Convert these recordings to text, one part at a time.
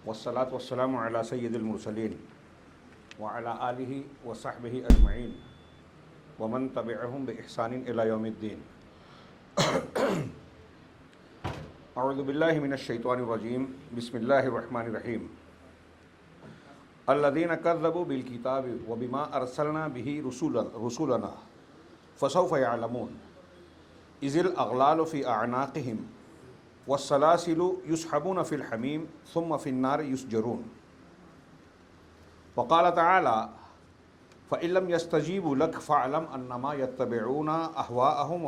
والصلاة والسلام على سید المرسلین وعلى آلہ وصحبہ اجمعین ومن تبعہم بإحسان الی یوم الدین۔ اعوذ باللہ من الشیطان الرجیم، بسم اللہ الرحمن الرحیم۔ الذین کذبوا بالکتاب وبما ارسلنا به رسولنا فسوف یعلمون اذ الاغلال فی اعناقہم والسلاسل یسحبون فی الحمیم ثم فی النار یسجرون۔ وقال تعالی فإن لم يستجیبوا لک فاعلم انما یتبعون اہواءہم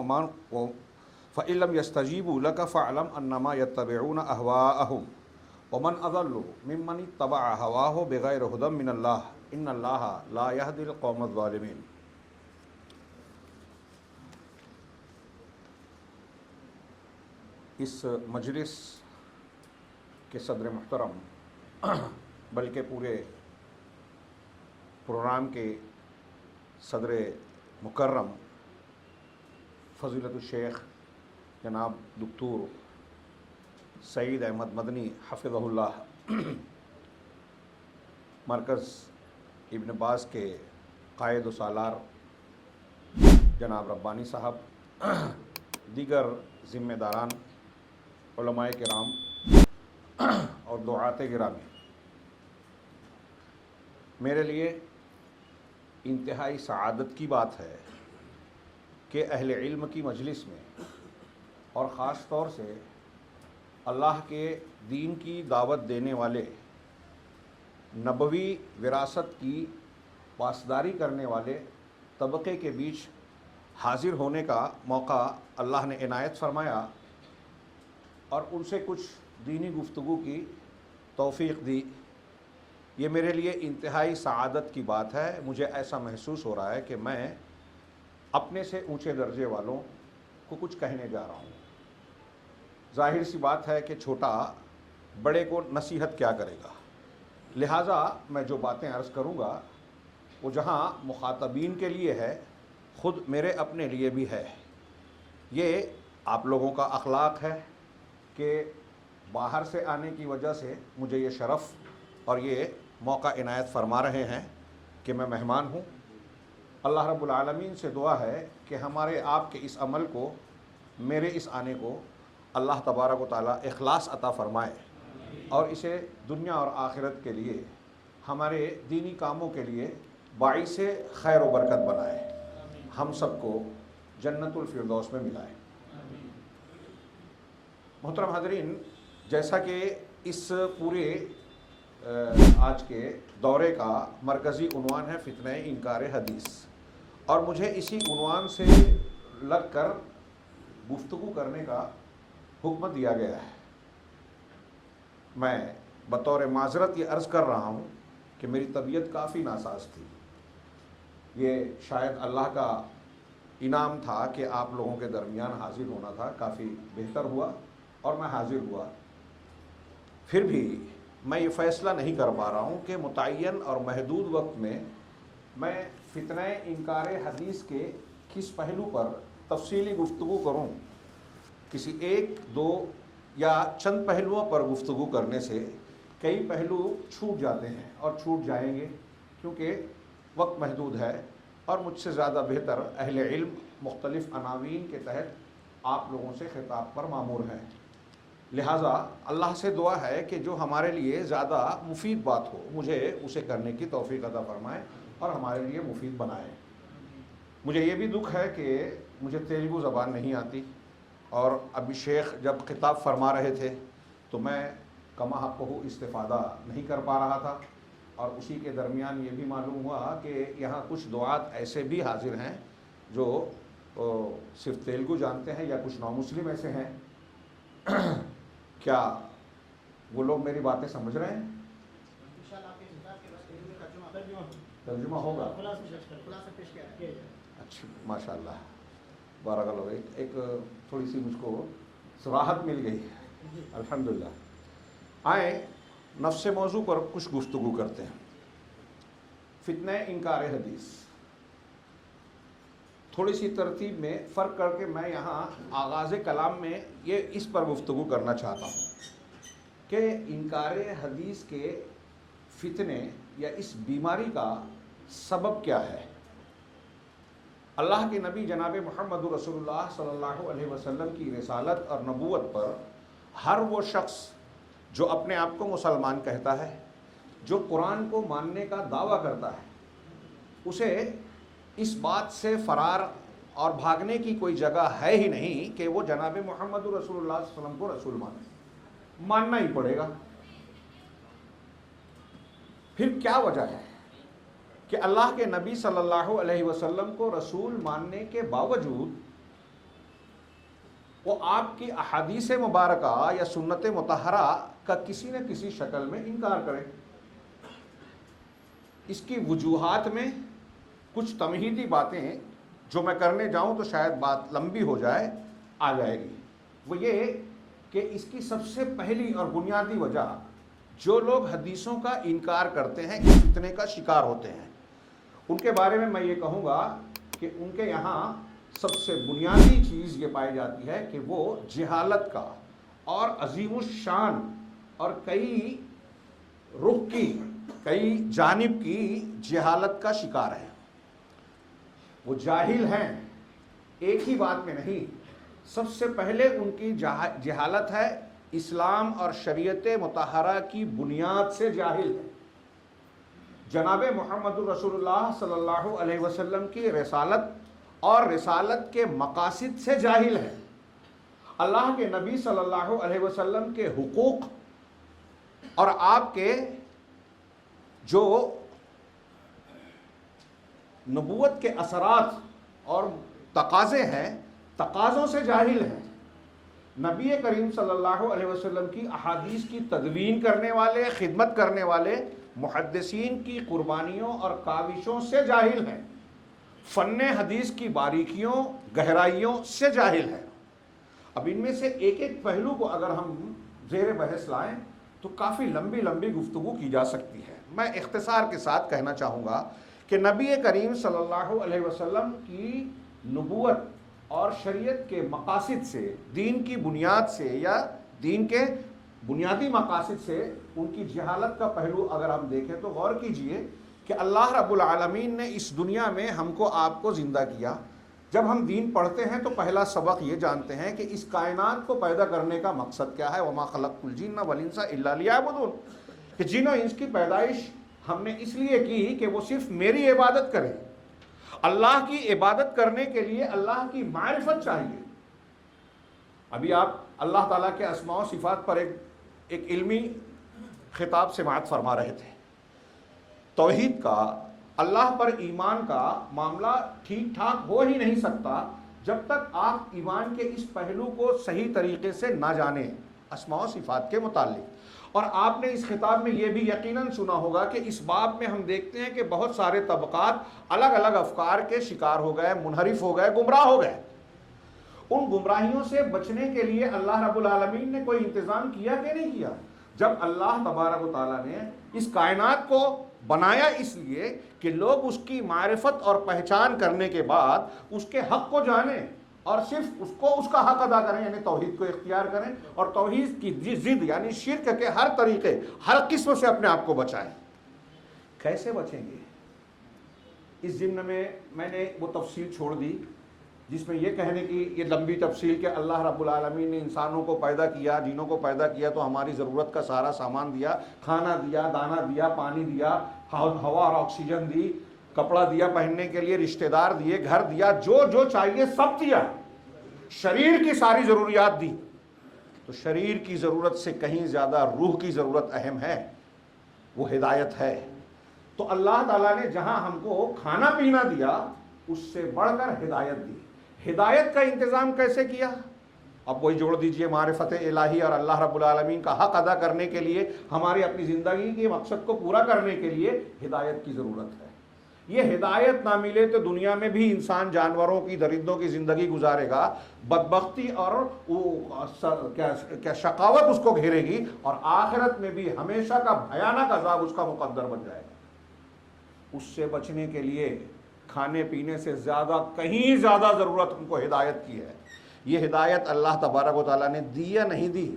فإن لم يستجیبوا لک فاعلم انما یتبعون اہواءہم ومن اضل ممن اتبع ہواہ بغیر ھدی من اللہ ان اللہ لا یہدی القوم الظالمین۔ اس مجلس کے صدر محترم بلکہ پورے پروگرام کے صدر مکرم فضیلت الشیخ جناب دکتور سعید احمد مدنی حفظہ اللہ، مرکز ابن باز کے قائد و سالار جناب ربانی صاحب، دیگر ذمہ داران، علماء کرام اور دعات گرامی، میرے لیے انتہائی سعادت کی بات ہے کہ اہل علم کی مجلس میں اور خاص طور سے اللہ کے دین کی دعوت دینے والے، نبوی وراثت کی پاسداری کرنے والے طبقے کے بیچ حاضر ہونے کا موقع اللہ نے عنایت فرمایا اور ان سے کچھ دینی گفتگو کی توفیق دی۔ یہ میرے لیے انتہائی سعادت کی بات ہے۔ مجھے ایسا محسوس ہو رہا ہے کہ میں اپنے سے اونچے درجے والوں کو کچھ کہنے جا رہا ہوں۔ ظاہر سی بات ہے کہ چھوٹا بڑے کو نصیحت کیا کرے گا، لہٰذا میں جو باتیں عرض کروں گا وہ جہاں مخاطبین کے لیے ہے، خود میرے اپنے لیے بھی ہے۔ یہ آپ لوگوں کا اخلاق ہے کہ باہر سے آنے کی وجہ سے مجھے یہ شرف اور یہ موقع عنایت فرما رہے ہیں کہ میں مہمان ہوں۔ اللہ رب العالمین سے دعا ہے کہ ہمارے آپ کے اس عمل کو، میرے اس آنے کو اللہ تبارک و تعالیٰ اخلاص عطا فرمائے اور اسے دنیا اور آخرت کے لیے، ہمارے دینی کاموں کے لیے باعث خیر و برکت بنائے، ہم سب کو جنت الفردوس میں ملائے۔ محترم حاضرین، جیسا کہ اس پورے آج کے دورے کا مرکزی عنوان ہے فتنہ انکار حدیث، اور مجھے اسی عنوان سے لگ کر گفتگو کرنے کا حکم دیا گیا ہے۔ میں بطور معذرت یہ عرض کر رہا ہوں کہ میری طبیعت کافی ناساز تھی۔ یہ شاید اللہ کا انعام تھا کہ آپ لوگوں کے درمیان حاضر ہونا تھا، کافی بہتر ہوا اور میں حاضر ہوا۔ پھر بھی میں یہ فیصلہ نہیں کر پا رہا ہوں کہ متعین اور محدود وقت میں فتنہ انکار حدیث کے کس پہلو پر تفصیلی گفتگو کروں۔ کسی ایک دو یا چند پہلوؤں پر گفتگو کرنے سے کئی پہلو چھوٹ جاتے ہیں اور چھوٹ جائیں گے، کیونکہ وقت محدود ہے اور مجھ سے زیادہ بہتر اہل علم مختلف عناوین کے تحت آپ لوگوں سے خطاب پر مامور ہیں۔ لہٰذا اللہ سے دعا ہے کہ جو ہمارے لیے زیادہ مفید بات ہو مجھے اسے کرنے کی توفیق عطا فرمائے اور ہمارے لیے مفید بنائے۔ مجھے یہ بھی دکھ ہے کہ مجھے تیلگو زبان نہیں آتی، اور ابھی شیخ جب خطاب فرما رہے تھے تو میں کما حقہ استفادہ نہیں کر پا رہا تھا، اور اسی کے درمیان یہ بھی معلوم ہوا کہ یہاں کچھ دعات ایسے بھی حاضر ہیں جو صرف تیلگو جانتے ہیں، یا کچھ نامسلم ایسے ہیں۔ کیا وہ لوگ میری باتیں سمجھ رہے ہیں؟ ترجمہ ہوگا؟ اچھا، ماشاء اللہ، بارک اللہ۔ ایک تھوڑی سی مجھ کو راحت مل گئی، الحمدللہ۔ آئیں نفس موضوع پر کچھ گفتگو کرتے ہیں۔ فتنہ انکار حدیث، تھوڑی سی ترتیب میں فرق کر کے میں یہاں آغاز کلام میں یہ اس پر گفتگو کرنا چاہتا ہوں کہ انکار حدیث کے فتنے یا اس بیماری کا سبب کیا ہے۔ اللہ کے نبی جناب محمد رسول اللہ صلی اللہ علیہ وسلم کی رسالت اور نبوت پر ہر وہ شخص جو اپنے آپ کو مسلمان کہتا ہے، جو قرآن کو ماننے کا دعویٰ کرتا ہے، اسے اس بات سے فرار اور بھاگنے کی کوئی جگہ ہے ہی نہیں کہ وہ جناب محمد رسول اللہ صلی اللہ علیہ وسلم کو رسول ماننا ہی پڑے گا۔ پھر کیا وجہ ہے کہ اللہ کے نبی صلی اللہ علیہ وسلم کو رسول ماننے کے باوجود وہ آپ کی احادیث مبارکہ یا سنت مطہرہ کا کسی نہ کسی شکل میں انکار کرے؟ اس کی وجوہات میں کچھ تمہیدی باتیں جو میں کرنے جاؤں تو شاید بات لمبی ہو جائے، آ جائے گی۔ وہ یہ کہ اس کی سب سے پہلی اور بنیادی وجہ، جو لوگ حدیثوں کا انکار کرتے ہیں اس فتنے کا شکار ہوتے ہیں، ان کے بارے میں یہ کہوں گا کہ ان کے یہاں سب سے بنیادی چیز یہ پائی جاتی ہے کہ وہ جہالت کا اور عظیم الشان اور کئی رخ کی، کئی جانب کی جہالت کا شکار ہے۔ وہ جاہل ہیں، ایک ہی بات میں نہیں، سب سے پہلے ان کی جہالت ہے اسلام اور شریعت مطہرہ کی بنیاد سے جاہل ہے۔ جناب محمد رسول اللہ صلی اللہ علیہ وسلم کی رسالت اور رسالت کے مقاصد سے جاہل ہے۔ اللہ کے نبی صلی اللہ علیہ وسلم کے حقوق اور آپ کے جو نبوت کے اثرات اور تقاضے ہیں، تقاضوں سے جاہل ہیں۔ نبی کریم صلی اللہ علیہ وسلم کی احادیث کی تدوین کرنے والے، خدمت کرنے والے محدثین کی قربانیوں اور کاوشوں سے جاہل ہیں، فن حدیث کی باریکیوں، گہرائیوں سے جاہل ہیں۔ اب ان میں سے ایک ایک پہلو کو اگر ہم زیر بحث لائیں تو کافی لمبی لمبی گفتگو کی جا سکتی ہے۔ میں اختصار کے ساتھ کہنا چاہوں گا کہ نبی کریم صلی اللہ علیہ وسلم کی نبوت اور شریعت کے مقاصد سے، دین کی بنیاد سے یا دین کے بنیادی مقاصد سے ان کی جہالت کا پہلو اگر ہم دیکھیں تو غور کیجئے کہ اللہ رب العالمین نے اس دنیا میں ہم کو آپ کو زندہ کیا۔ جب ہم دین پڑھتے ہیں تو پہلا سبق یہ جانتے ہیں کہ اس کائنات کو پیدا کرنے کا مقصد کیا ہے، وما خلقت الجن والانس الا لیعبدون، کہ جن و انس کی پیدائش ہم نے اس لیے کی کہ وہ صرف میری عبادت کریں۔ اللہ کی عبادت کرنے کے لیے اللہ کی معرفت چاہیے۔ ابھی آپ اللہ تعالیٰ کے اسماء و صفات پر ایک علمی خطاب سماعت فرما رہے تھے۔ توحید کا، اللہ پر ایمان کا معاملہ ٹھیک ٹھاک ہو ہی نہیں سکتا جب تک آپ ایمان کے اس پہلو کو صحیح طریقے سے نہ جانیں اسماء و صفات کے متعلق۔ اور آپ نے اس خطاب میں یہ بھی یقیناً سنا ہوگا کہ اس باب میں ہم دیکھتے ہیں کہ بہت سارے طبقات الگ الگ افکار کے شکار ہو گئے، منحرف ہو گئے، گمراہ ہو گئے۔ ان گمراہیوں سے بچنے کے لیے اللہ رب العالمین نے کوئی انتظام کیا کہ نہیں کیا؟ جب اللہ تبارک و تعالیٰ نے اس کائنات کو بنایا اس لیے کہ لوگ اس کی معرفت اور پہچان کرنے کے بعد اس کے حق کو جانیں اور صرف اس کا حق ادا کریں، یعنی توحید کو اختیار کریں اور توحید کی ضد یعنی شرک کے ہر طریقے، ہر قسم سے اپنے آپ کو بچائیں۔ کیسے بچیں گے؟ اس ضمن میں نے وہ تفصیل چھوڑ دی جس میں یہ کہنے کی یہ لمبی تفصیل کہ اللہ رب العالمین نے انسانوں کو پیدا کیا، جنوں کو پیدا کیا تو ہماری ضرورت کا سارا سامان دیا، کھانا دیا، دانا دیا، پانی دیا، ہوا اور آکسیجن دی، کپڑا دیا پہننے کے لیے، رشتہ دار دیے، گھر دیا، جو چاہیے سب دیا، شریر کی ساری ضروریات دی۔ تو شریر کی ضرورت سے کہیں زیادہ روح کی ضرورت اہم ہے، وہ ہدایت ہے۔ تو اللہ تعالیٰ نے جہاں ہم کو کھانا پینا دیا اس سے بڑھ کر ہدایت دی۔ ہدایت کا انتظام کیسے کیا؟ اب وہی جوڑ دیجئے، معرفت الہی اور اللہ رب العالمین کا حق ادا کرنے کے لیے، ہماری اپنی زندگی کے مقصد کو پورا کرنے کے لیے ہدایت کی ضرورت ہے۔ یہ ہدایت نہ ملے تو دنیا میں بھی انسان جانوروں کی، درندوں کی زندگی گزارے گا، بدبختی اور کیا شقاوت اس کو گھیرے گی، اور آخرت میں بھی ہمیشہ کا بھیانک عذاب اس کا مقدر بن جائے گا۔ اس سے بچنے کے لیے کھانے پینے سے زیادہ، کہیں زیادہ ضرورت ہم کو ہدایت کی ہے۔ یہ ہدایت اللہ تبارک و تعالیٰ نے دی یا نہیں دی؟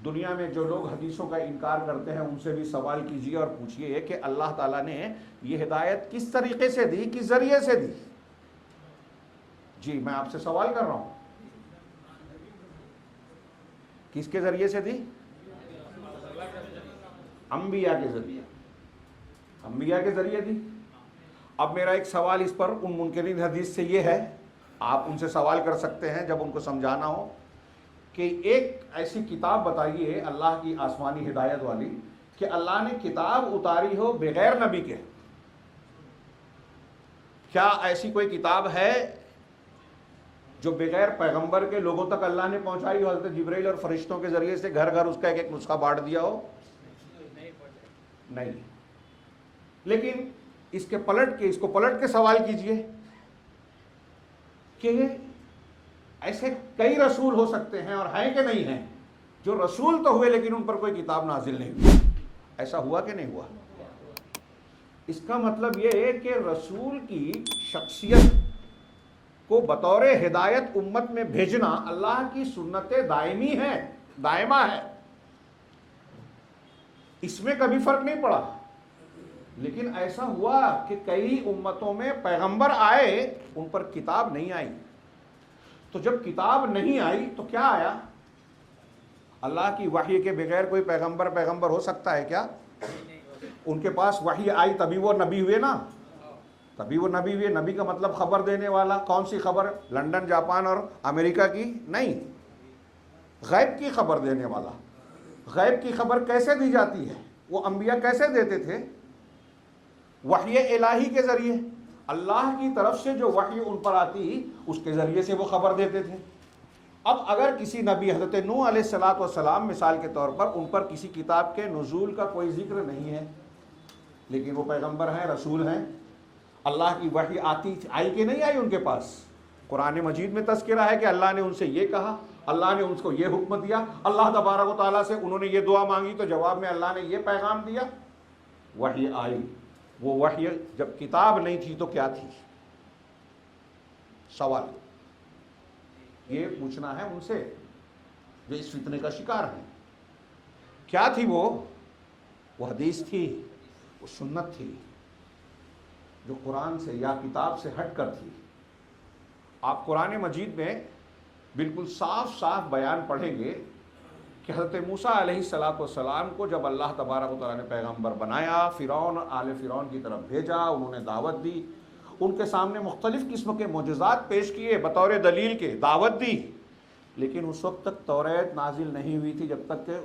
دنیا میں جو لوگ حدیثوں کا انکار کرتے ہیں ان سے بھی سوال کیجیے اور پوچھیے کہ اللہ تعالیٰ نے یہ ہدایت کس طریقے سے دی، کس ذریعے سے دی؟ جی میں آپ سے سوال کر رہا ہوں، کس کے ذریعے سے دی؟ انبیاء کے ذریعے، انبیاء کے ذریعے دی۔ اب میرا ایک سوال اس پر ان منکرین حدیث سے یہ ہے، آپ ان سے سوال کر سکتے ہیں جب ان کو سمجھانا ہو، کہ ایک ایسی کتاب بتائیے اللہ کی آسمانی ہدایت والی کہ اللہ نے کتاب اتاری ہو بغیر نبی کے۔ کیا ایسی کوئی کتاب ہے جو بغیر پیغمبر کے لوگوں تک اللہ نے پہنچائی ہو، حضرت جبرائیل اور فرشتوں کے ذریعے سے گھر گھر اس کا ایک ایک نسخہ بانٹ دیا ہو؟ نہیں۔ لیکن اس کو پلٹ کے سوال کیجئے کہ ایسے کئی رسول ہو سکتے ہیں اور ہیں کہ نہیں ہیں جو رسول تو ہوئے لیکن ان پر کوئی کتاب نازل نہیں ہوئی۔ ایسا ہوا کہ نہیں ہوا؟ اس کا مطلب یہ ہے کہ رسول کی شخصیت کو بطور ہدایت امت میں بھیجنا اللہ کی سنت دائمی ہے، دائمہ ہے، اس میں کبھی فرق نہیں پڑا۔ لیکن ایسا ہوا کہ کئی امتوں میں پیغمبر آئے، ان پر کتاب نہیں آئی۔ تو جب کتاب نہیں آئی تو کیا آیا؟ اللہ کی وحی کے بغیر کوئی پیغمبر ہو سکتا ہے کیا؟ ان کے پاس وحی آئی تبھی وہ نبی ہوئے نا، تبھی وہ نبی ہوئے۔ نبی کا مطلب خبر دینے والا۔ کون سی خبر؟ لندن، جاپان اور امریکہ کی نہیں، غیب کی خبر دینے والا۔ غیب کی خبر کیسے دی جاتی ہے؟ وہ انبیاء کیسے دیتے تھے؟ وحی الہی کے ذریعے، اللہ کی طرف سے جو وحی ان پر آتی اس کے ذریعے سے وہ خبر دیتے تھے۔ اب اگر کسی نبی، حضرت نوح علیہ الصلوۃ والسلام مثال کے طور پر، ان پر کسی کتاب کے نزول کا کوئی ذکر نہیں ہے، لیکن وہ پیغمبر ہیں، رسول ہیں، اللہ کی وحی آئی کہ نہیں آئی ان کے پاس؟ قرآن مجید میں تذکرہ ہے کہ اللہ نے ان سے یہ کہا، اللہ نے ان کو یہ حکم دیا، اللہ تبارک و تعالیٰ سے انہوں نے یہ دعا مانگی تو جواب میں اللہ نے یہ پیغام دیا، وحی آئی۔ وہ وحی جب کتاب نہیں تھی تو کیا تھی؟ سوال یہ پوچھنا ہے ان سے جو اس فتنے کا شکار ہیں۔ کیا تھی وہ حدیث تھی، وہ سنت تھی جو قرآن سے یا کتاب سے ہٹ کر تھی۔ آپ قرآن مجید میں بالکل صاف صاف بیان پڑھیں گے کہ حضرت موسیٰ علیہ السلام کو جب اللہ تبارک و تعالیٰ نے پیغمبر بنایا، فرعون آل فرعون کی طرف بھیجا، انہوں نے دعوت دی، ان کے سامنے مختلف قسم کے معجزات پیش کیے، بطور دلیل کے دعوت دی، لیکن اس وقت تک توریت نازل نہیں ہوئی تھی، جب تک کہ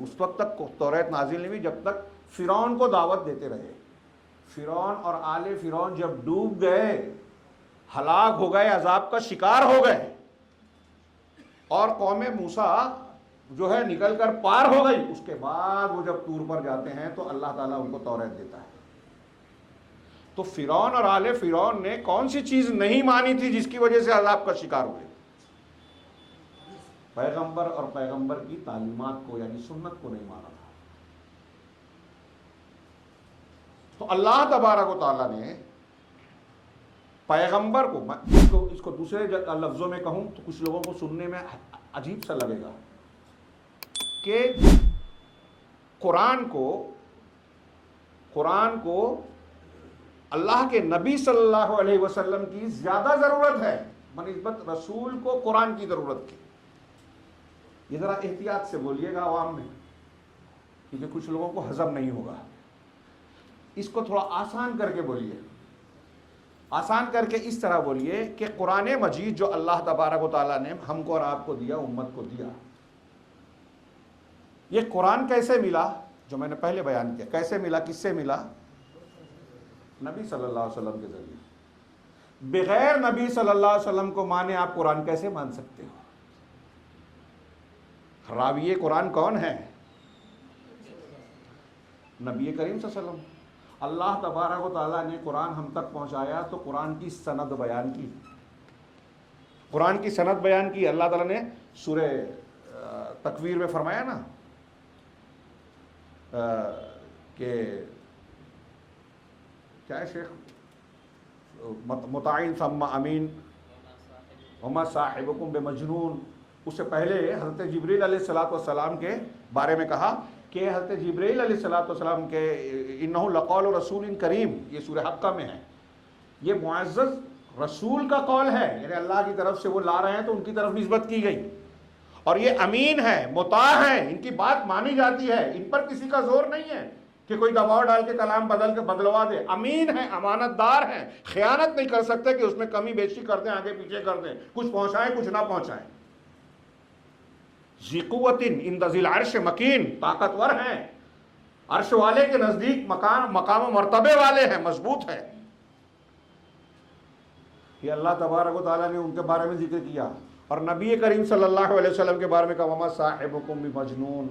اس وقت تک توریت نازل نہیں ہوئی جب تک فرعون کو دعوت دیتے رہے۔ فرعون اور آل فرعون جب ڈوب گئے، ہلاک ہو گئے، عذاب کا شکار ہو گئے، اور قوم موسیٰ جو ہے نکل کر پار ہو گئی، اس کے بعد وہ جب طور پر جاتے ہیں تو اللہ تعالیٰ ان کو توریت دیتا ہے۔ تو فرعون اور آل فرعون نے کون سی چیز نہیں مانی تھی جس کی وجہ سے عذاب کا شکار ہوئے؟ پیغمبر اور پیغمبر کی تعلیمات کو، یعنی سنت کو نہیں مانا تھا۔ تو اللہ تبارک و تعالیٰ نے پیغمبر کو، اس کو دوسرے لفظوں میں کہوں تو کچھ لوگوں کو سننے میں عجیب سا لگے گا، کہ قرآن کو اللہ کے نبی صلی اللہ علیہ وسلم کی زیادہ ضرورت ہے بنسبت رسول کو قرآن کی ضرورت کی۔ یہ ذرا احتیاط سے بولیے گا عوام میں، کیونکہ کچھ لوگوں کو ہضم نہیں ہوگا۔ اس کو تھوڑا آسان کر کے بولیے، آسان کر کے اس طرح بولیے کہ قرآن مجید جو اللہ تبارک و تعالیٰ نے ہم کو اور آپ کو دیا، امت کو دیا، یہ قرآن کیسے ملا؟ جو میں نے پہلے بیان کیا، کیسے ملا، کس سے ملا؟ نبی صلی اللہ علیہ وسلم کے ذریعے۔ بغیر نبی صلی اللہ علیہ وسلم کو مانے آپ قرآن کیسے مان سکتے ہو؟ راوی قرآن کون ہے؟ نبی کریم صلی اللہ علیہ وسلم۔ اللہ تبارک و تعالیٰ نے قرآن ہم تک پہنچایا تو قرآن کی سند بیان کی، قرآن کی سند بیان کی۔ اللہ تعالیٰ نے سورہ تکویر میں فرمایا نا کہ کیا ہے شیخ، مطاعن ثم امین وما صاحبکم بمجنون، اس سے پہلے حضرت جبریل علیہ السلام کے بارے میں کہا کہ حضرت جبریل علیہ السلام کے انہ لقول رسول کریم، یہ سورہ حقہ میں ہے، یہ معزز رسول کا قول ہے، یعنی اللہ کی طرف سے وہ لا رہے ہیں تو ان کی طرف نسبت کی گئی، اور یہ امین ہے، مطاع ہے، ان کی بات مانی جاتی ہے، ان پر کسی کا زور نہیں ہے کہ کوئی دباؤ ڈال کے کلام بدل کے بدلوا دے، امین ہے، امانت دار ہیں، خیانت نہیں کر سکتے کہ اس میں کمی بیشی کر دیں، آگے پیچھے کر دیں، کچھ پہنچائیں کچھ نہ پہنچائیں۔ ذی قوت عند ذی العرش مکین، طاقتور ہیں، عرش والے کے نزدیک مقام و مرتبے والے ہیں، مضبوط ہیں۔ یہ اللہ تبارک و تعالیٰ نے ان کے بارے میں ذکر کیا، اور نبی کریم صلی اللہ علیہ وسلم کے بارے میں کہا وما صاحبکم بمجنون،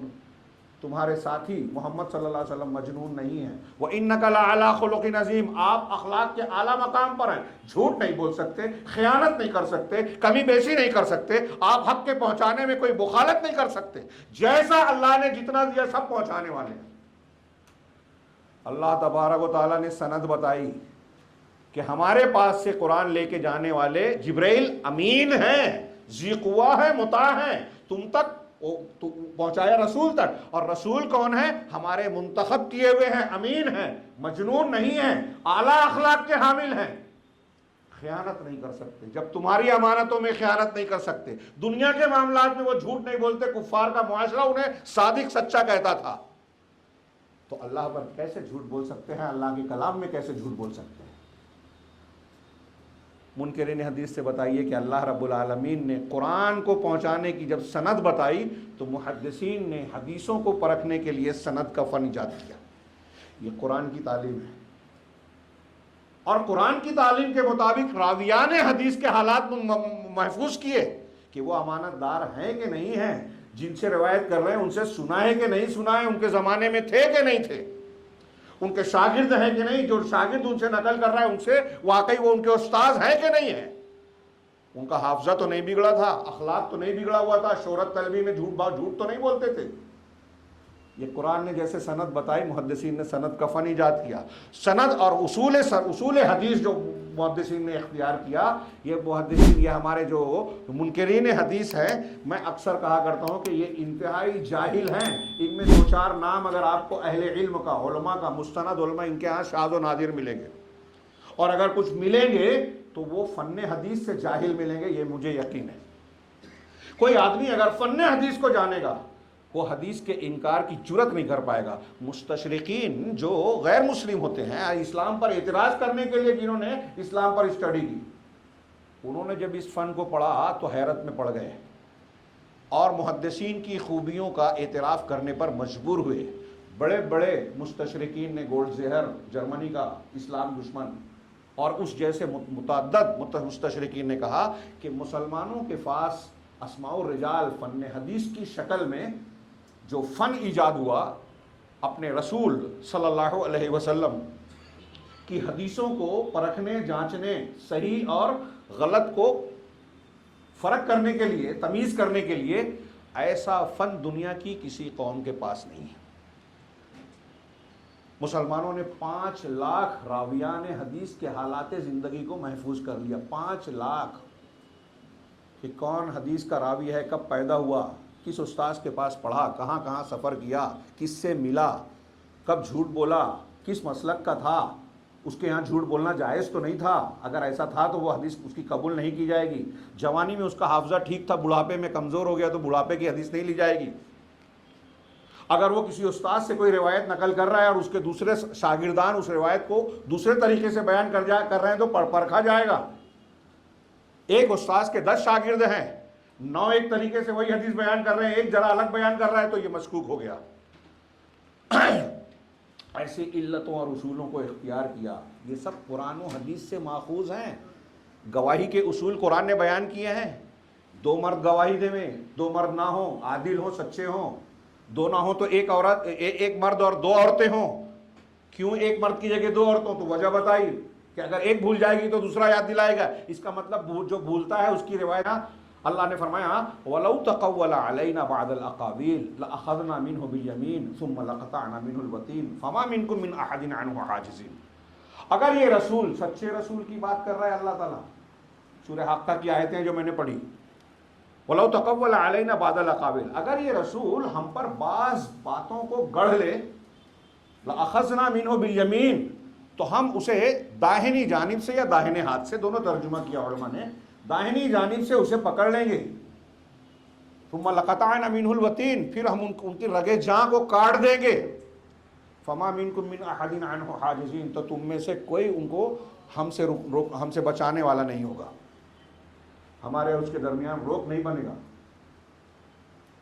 تمہارے ساتھی محمد صلی اللہ علیہ وسلم مجنون نہیں ہیں، وَإِنَّكَ لَعَلَىٰ خُلُقٍ عَظِيمٍ، آپ اخلاق کے اعلیٰ مقام پر ہیں، جھوٹ نہیں بول سکتے، خیانت نہیں کر سکتے، کمی بیشی نہیں کر سکتے، آپ حق کے پہنچانے میں کوئی بخالت نہیں کر سکتے، جیسا اللہ نے جتنا دیا سب پہنچانے والے ہیں۔ اللہ تبارک و تعالیٰ نے سند بتائی کہ ہمارے پاس سے قرآن لے کے جانے والے جبرائیل امین ہیں، ذی قوہ ہے، مطاع ہیں، تم تک پہنچایا رسول تک، اور رسول کون ہے؟ ہمارے منتخب کیے ہوئے ہیں، امین ہیں، مجنون نہیں ہیں، اعلیٰ اخلاق کے حامل ہیں، خیانت نہیں کر سکتے، جب تمہاری امانتوں میں خیانت نہیں کر سکتے، دنیا کے معاملات میں وہ جھوٹ نہیں بولتے، کفار کا معاشرہ انہیں صادق سچا کہتا تھا، تو اللہ پر کیسے جھوٹ بول سکتے ہیں؟ اللہ کے کلام میں کیسے جھوٹ بول سکتے ہیں؟ منکرین حدیث سے بتائیے کہ اللہ رب العالمین نے قرآن کو پہنچانے کی جب سند بتائی تو محدثین نے حدیثوں کو پرکھنے کے لیے سند کا فن ایجاد کیا۔ یہ قرآن کی تعلیم ہے، اور قرآن کی تعلیم کے مطابق راویان حدیث کے حالات محفوظ کیے کہ وہ امانت دار ہیں کہ نہیں ہیں، جن سے روایت کر رہے ہیں ان سے سنا ہے کہ نہیں سنا ہے، ان کے زمانے میں تھے کہ نہیں تھے، ان کے شاگرد ہیں کہ نہیں، جو شاگرد ان سے نقل کر رہا ہے ان سے واقعی وہ ان کے استاذ ہیں کہ نہیں ہیں، ان کا حافظہ تو نہیں بگڑا تھا، اخلاق تو نہیں بگڑا ہوا تھا، شہرت طلبی میں جھوٹ تو نہیں بولتے تھے۔ یہ قرآن نے جیسے سند بتائی، محدثین نے سند کا فن ایجاد کیا۔ سند اور اصول حدیث جو محدثین نے اختیار کیا، یہ محدثین، یہ ہمارے جو منکرین حدیث ہیں، میں اکثر کہا کرتا ہوں کہ یہ انتہائی جاہل ہیں، ان میں دو چار نام اگر آپ کو اہل علم کا، علماء کا، مستند علماء، ان کے ہاں شاذ و نادر ملیں گے، اور اگر کچھ ملیں گے تو وہ فن حدیث سے جاہل ملیں گے، یہ مجھے یقین ہے۔ کوئی آدمی اگر فن حدیث کو جانے گا وہ حدیث کے انکار کی جرت نہیں کر پائے گا۔ مستشرقین جو غیر مسلم ہوتے ہیں، اسلام پر اعتراض کرنے کے لیے جنہوں نے اسلام پر اسٹڈی کی، انہوں نے جب اس فن کو پڑھا تو حیرت میں پڑ گئے، اور محدثین کی خوبیوں کا اعتراف کرنے پر مجبور ہوئے۔ بڑے بڑے مستشرقین نے، گولڈ زہر جرمنی کا اسلام دشمن، اور اس جیسے متعدد مستشرقین نے کہا کہ مسلمانوں کے پاس اسماء الرجال فن حدیث کی شکل میں جو فن ایجاد ہوا، اپنے رسول صلی اللہ علیہ وسلم کی حدیثوں کو پرکھنے، جانچنے، صحیح اور غلط کو فرق کرنے کے لیے، تمیز کرنے کے لیے، ایسا فن دنیا کی کسی قوم کے پاس نہیں ہے۔ مسلمانوں نے 5 لاکھ راویان حدیث کے حالات زندگی کو محفوظ کر لیا۔ 5 لاکھ کہ کون حدیث کا راوی ہے، کب پیدا ہوا، کس استاذ کے پاس پڑھا، کہاں کہاں سفر کیا، کس سے ملا، کب جھوٹ بولا، کس مسلک کا تھا، اس کے یہاں جھوٹ بولنا جائز تو نہیں تھا، اگر ایسا تھا تو وہ حدیث اس کی قبول نہیں کی جائے گی، جوانی میں اس کا حافظہ ٹھیک تھا، بڑھاپے میں کمزور ہو گیا تو بڑھاپے کی حدیث نہیں لی جائے گی، اگر وہ کسی استاذ سے کوئی روایت نقل کر رہا ہے اور اس کے دوسرے شاگردان اس روایت کو دوسرے طریقے سے بیان کر رہے ہیں تو پرکھا جائے گا۔ ایک استاذ کے 10 شاگرد ہیں، 9 ایک طریقے سے وہی حدیث بیان کر رہے ہیں، ایک ذرا الگ بیان کر رہا ہے تو یہ مشکوک ہو گیا۔ ایسے علتوں اور اصولوں کو اختیار کیا، یہ سب قرآن و حدیث سے ماخوذ ہیں۔ گواہی کے اصول قرآن نے بیان کیے ہیں، 2 مرد گواہی دے میں، 2 مرد نہ ہوں، عادل ہوں، سچے ہوں، 2 نہ ہوں تو ایک مرد اور 2 عورتیں ہوں۔ کیوں ایک مرد کی جگہ 2 عورتوں؟ تو وجہ بتائی کہ اگر ایک بھول جائے گی تو دوسرا یاد دلائے گا، اس کا مطلب جو بھولتا ہے اس کی روایت، اللہ نے فرمایا وَلَوْ تَقَوَّلَ عَلَيْنَا بَعْضَ الْأَقَاوِيلِ لَأَخَذْنَا مِنْهُ بِالْيَمِينِ ثُمَّ لَقَطَعْنَا مِنْهُ الْوَتِينَ فَمَا مِنْكُمْ مِنْ أَحَدٍ عَنْهُ حَاجِزِينَ۔ اگر یہ رسول سچے رسول کی بات کر رہا ہے اللہ تعالیٰ، سورہ حقہ کی آیتیں جو میں نے پڑھی، وَلَوْ تَقَوَّلَ عَلَيْنَا بَعْضَ الْأَقَاوِيلِ، اگر یہ رسول ہم پر بعض باتوں کو گڑھ لے، لَأَخَذْنَا مِنْهُ بِالْيَمِينِ، تو ہم اسے داہنی جانب سے یا داہنے ہاتھ سے، دونوں ترجمہ کیا علماء نے، داہنی جانب سے اسے پکڑ لیں گے. ثُمَّ لَقَطَعْنَا مِنْهُ الْوَتِينَ، پھر ہم ان کی رگے جاں کو کاٹ دیں گے. فَمَا مِنْكُمْ مِنْ أَحَدٍ عَنْهُ حَاجِزِينَ، تو تم میں سے کوئی ان کو ہم سے بچانے والا نہیں ہوگا، ہمارے اور اس کے درمیان روک نہیں بنے گا.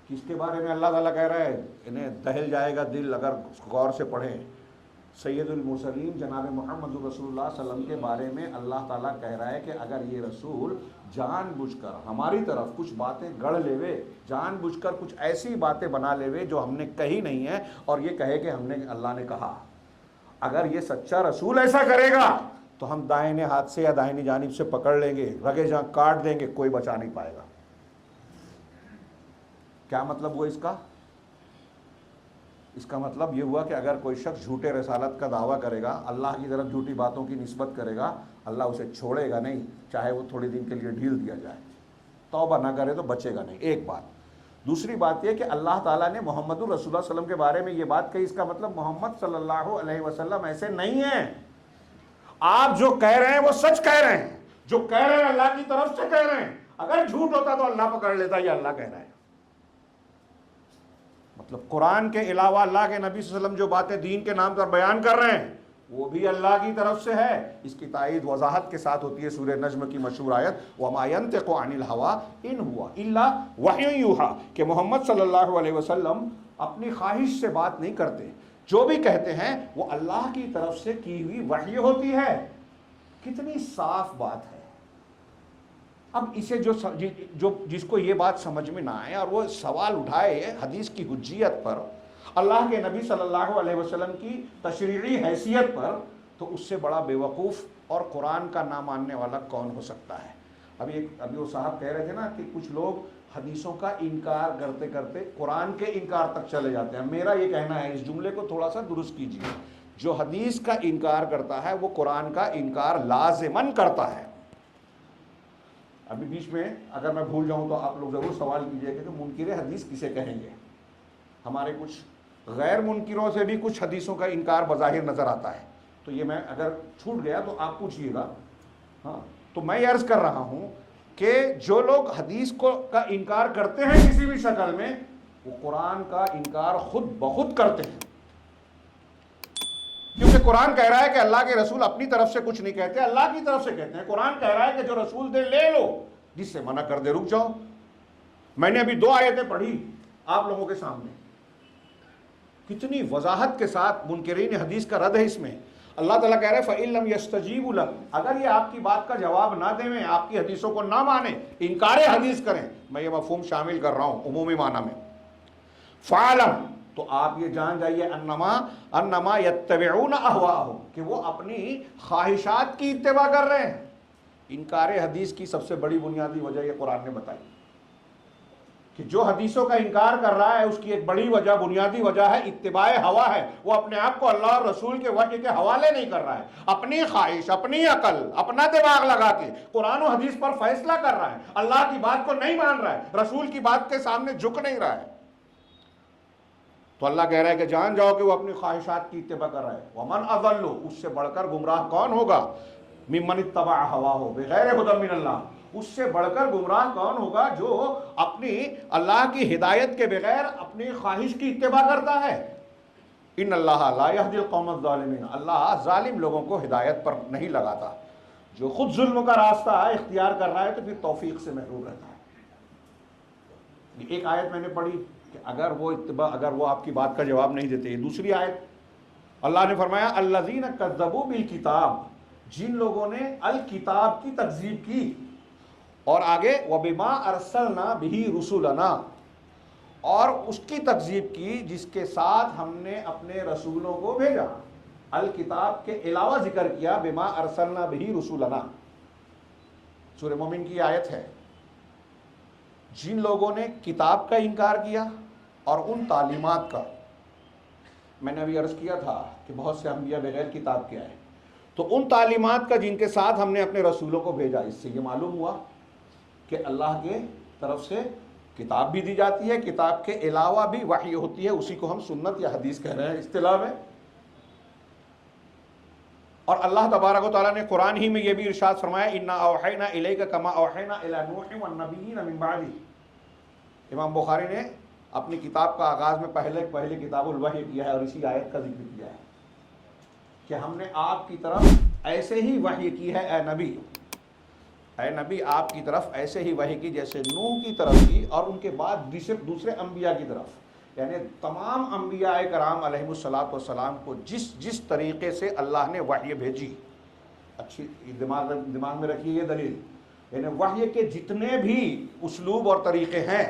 کس کے بارے میں اللہ تعالیٰ کہہ رہا ہے؟ انہیں دہل جائے گا دل اگر غور سے پڑھیں. سید المرسلین جناب محمد رسول اللہ صلی اللہ علیہ وسلم کے بارے میں اللہ تعالیٰ کہہ رہا ہے کہ اگر یہ رسول جان بوجھ کر ہماری طرف کچھ باتیں گڑھ لیوے، جان بوجھ کر کچھ ایسی باتیں بنا لیوے جو ہم نے کہی نہیں ہے، اور یہ کہے کہ ہم نے اللہ نے کہا، اگر یہ سچا رسول ایسا کرے گا تو ہم دائیں ہاتھ سے یا داہنی جانب سے پکڑ لیں گے، رگے جہاں کاٹ دیں گے، کوئی بچا نہیں پائے گا. کیا مطلب ہوا اس کا؟ اس کا مطلب یہ ہوا کہ اگر کوئی شخص جھوٹے رسالت کا دعویٰ کرے گا، اللہ کی طرف جھوٹی باتوں کی نسبت کرے گا، اللہ اسے چھوڑے گا نہیں، چاہے وہ تھوڑی دن کے لیے ڈھیل دیا جائے، توبہ نہ کرے تو بچے گا نہیں. ایک بات. دوسری بات یہ کہ اللہ تعالیٰ نے محمد الرسول اللہ صلی اللہ علیہ وسلم کے بارے میں یہ بات کہی، اس کا مطلب محمد صلی اللہ علیہ وسلم ایسے نہیں ہیں. آپ جو کہہ رہے ہیں وہ سچ کہہ رہے ہیں، جو کہہ رہے ہیں اللہ کی طرف سے کہہ رہے ہیں. اگر جھوٹ ہوتا تو اللہ پکڑ لیتا، یہ اللہ کہہ رہا ہے. مطلب قرآن کے علاوہ اللہ کے نبی صلی اللہ علیہ وسلم جو باتیں دین کے نام پر بیان کر رہے ہیں وہ بھی اللہ کی طرف سے ہے. اس کی تائید وضاحت کے ساتھ ہوتی ہے سورہ نجم کی مشہور آیت وَمَا يَنْطِقُ عَنِ الْهَوَىٰ إِنْ هُوَ إِلَّا وَحْيٌ يُوحَىٰ، کہ محمد صلی اللہ علیہ وسلم اپنی خواہش سے بات نہیں کرتے، جو بھی کہتے ہیں وہ اللہ کی طرف سے کی ہوئی وحی ہوتی ہے. کتنی صاف بات ہے. اب اسے جس کو یہ بات سمجھ میں نہ آئے اور وہ سوال اٹھائے حدیث کی حجیت پر، اللہ کے نبی صلی اللہ علیہ وسلم کی تشریعی حیثیت پر، تو اس سے بڑا بے وقوف اور قرآن کا نہ ماننے والا کون ہو سکتا ہے؟ ابھی وہ صاحب کہہ رہے تھے نا کہ کچھ لوگ حدیثوں کا انکار کرتے کرتے قرآن کے انکار تک چلے جاتے ہیں. میرا یہ کہنا ہے، اس جملے کو تھوڑا سا درست کیجیے. جو حدیث کا انکار کرتا ہے وہ قرآن کا انکار لازماً کرتا ہے. ابھی بیچ میں اگر میں بھول جاؤں تو آپ لوگ ضرور سوال کیجئے کہ منکر حدیث کسے کہیں گے. ہمارے کچھ غیر منکروں سے بھی کچھ حدیثوں کا انکار بظاہر نظر آتا ہے، تو یہ میں اگر چھوٹ گیا تو آپ پوچھئے گا. ہاں، تو میں یہ عرض کر رہا ہوں کہ جو لوگ حدیث کا انکار کرتے ہیں کسی بھی شکل میں، وہ قرآن کا انکار خود بخود کرتے ہیں. کیونکہ قرآن کہہ رہا ہے کہ اللہ کے رسول اپنی طرف سے کچھ نہیں کہتے، اللہ کی طرف سے کہتے ہیں. قرآن کہہ رہا ہے کہ جو رسول دے لے لو، جس سے منع کر دے رک جاؤ. میں نے ابھی 2 آیتیں پڑھی آپ لوگوں کے سامنے، کتنی وضاحت کے ساتھ منکرین حدیث کا رد ہے اس میں. اللہ تعالیٰ کہہ رہا ہے فَإِن لَمْ يَسْتَجِيبُوا لَكَ، اگر یہ آپ کی بات کا جواب نہ دیں، آپ کی حدیثوں کو نہ مانیں، انکار حدیث کریں، میں یہ مفہوم شامل کر رہا ہوں عمومی معنی میں، فَعْلَمْ، تو آپ یہ جان جائیے انما یتبعون اہواءہم، کہ وہ اپنی خواہشات کی اتباع کر رہے ہیں. انکار حدیث کی سب سے بڑی بنیادی وجہ یہ قرآن نے بتائی کہ جو حدیثوں کا انکار کر رہا ہے اس کی ایک بڑی وجہ، بنیادی وجہ ہے اتباع ہوا ہے. وہ اپنے آپ کو اللہ اور رسول کے وحی کے حوالے نہیں کر رہا ہے، اپنی خواہش، اپنی عقل، اپنا دماغ لگا کے قرآن و حدیث پر فیصلہ کر رہا ہے. اللہ کی بات کو نہیں مان رہا ہے، رسول کی بات کے سامنے جھک نہیں رہا ہے. تو اللہ کہہ رہا ہے کہ جان جاؤ کہ وہ اپنی خواہشات کی اتباع کر رہا ہے. ومن اضل، اس سے بڑھ کر گمراہ کون ہوگا؟ ممن اتبع ہواہ بغیر ھدی من اللہ، اس سے بڑھ کر گمراہ کون ہوگا جو اپنی اللہ کی ہدایت کے بغیر اپنی خواہش کی اتباع کرتا ہے. ان اللہ لا یہدی القوم الظالمین، اللہ ظالم لوگوں کو ہدایت پر نہیں لگاتا. جو خود ظلم کا راستہ اختیار کر رہا ہے تو پھر توفیق سے محروم رہتا ہے. ایک آیت میں نے پڑھی کہ اگر وہ آپ کی بات کا جواب نہیں دیتے. دوسری آیت اللہ نے فرمایا الذین کذبوا بالکتاب، جن لوگوں نے الکتاب کی تکذیب کی، اور آگے وبما ارسلنا بہ رسولنا، اور اس کی تکذیب کی جس کے ساتھ ہم نے اپنے رسولوں کو بھیجا. الکتاب کے علاوہ ذکر کیا بما ارسلنا بہ رسولنا. سورہ مومن کی آیت ہے. جن لوگوں نے کتاب کا انکار کیا اور ان تعلیمات کا، میں نے ابھی عرض کیا تھا کہ بہت سے انبیاء بغیر کتاب کے آئے، تو ان تعلیمات کا جن کے ساتھ ہم نے اپنے رسولوں کو بھیجا، اس سے یہ معلوم ہوا کہ اللہ کے طرف سے کتاب بھی دی جاتی ہے، کتاب کے علاوہ بھی وحی ہوتی ہے، اسی کو ہم سنت یا حدیث کہہ رہے ہیں اصطلاح میں۔ اور اللہ تبارک و تعالیٰ نے قرآن ہی میں یہ بھی ارشاد فرمایا انا اوحینا الیک کما اوحینا الی نوح والنبیین من بعدہ۔ امام بخاری نے اپنی کتاب کا آغاز میں پہلے کتاب الوحی کیا ہے اور اسی آیت کا ذکر کیا ہے کہ ہم نے آپ کی طرف ایسے ہی وحی کی ہے اے نبی آپ کی طرف ایسے ہی وحی کی جیسے نوح کی طرف کی اور ان کے بعد دوسرے انبیاء کی طرف، یعنی تمام انبیاء کرام علیہم الصلاۃ والسلام کو جس طریقے سے اللہ نے وحی بھیجی، اچھی دماغ میں رکھیے یہ دلیل، یعنی وحی کے جتنے بھی اسلوب اور طریقے ہیں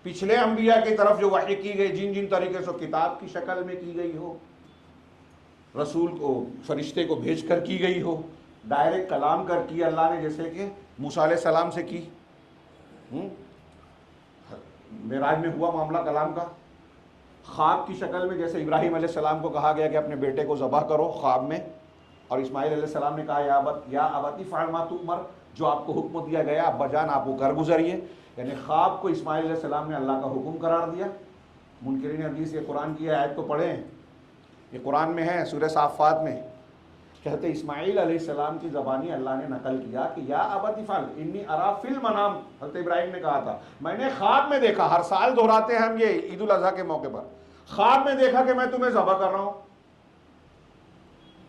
پچھلے انبیاء کی طرف جو وحی کی گئی جن طریقے سے کتاب کی شکل میں کی گئی ہو، رسول کو فرشتے کو بھیج کر کی گئی ہو، ڈائریکٹ کلام کر کی اللہ نے جیسے کہ موسیٰ علیہ السلام سے کی، معراج میں ہوا معاملہ کلام کا، خواب کی شکل میں جیسے ابراہیم علیہ السلام کو کہا گیا کہ اپنے بیٹے کو ذبح کرو خواب میں، اور اسماعیل علیہ السلام نے کہا یا ابت افعل ما تؤمر، جو آپ کو حکم دیا گیا ابا جان آپ وہ کر گزریے، یعنی خواب کو اسماعیل علیہ السلام نے اللہ کا حکم قرار دیا۔ منکرین حدیث یہ قرآن کی آیت کو پڑھیں، یہ قرآن میں ہے سورہ صافات میں، کہتے اسماعیل علیہ السلام کی زبانی اللہ نے نقل کیا کہ یا ابت افعل انی ارا فی المنام، حضرت ابراہیم نے کہا تھا میں نے خواب میں دیکھا، ہر سال دہراتے ہیں ہم یہ عید الاضحیٰ کے موقع پر، خواب میں دیکھا کہ میں تمہیں ذبح کر رہا ہوں،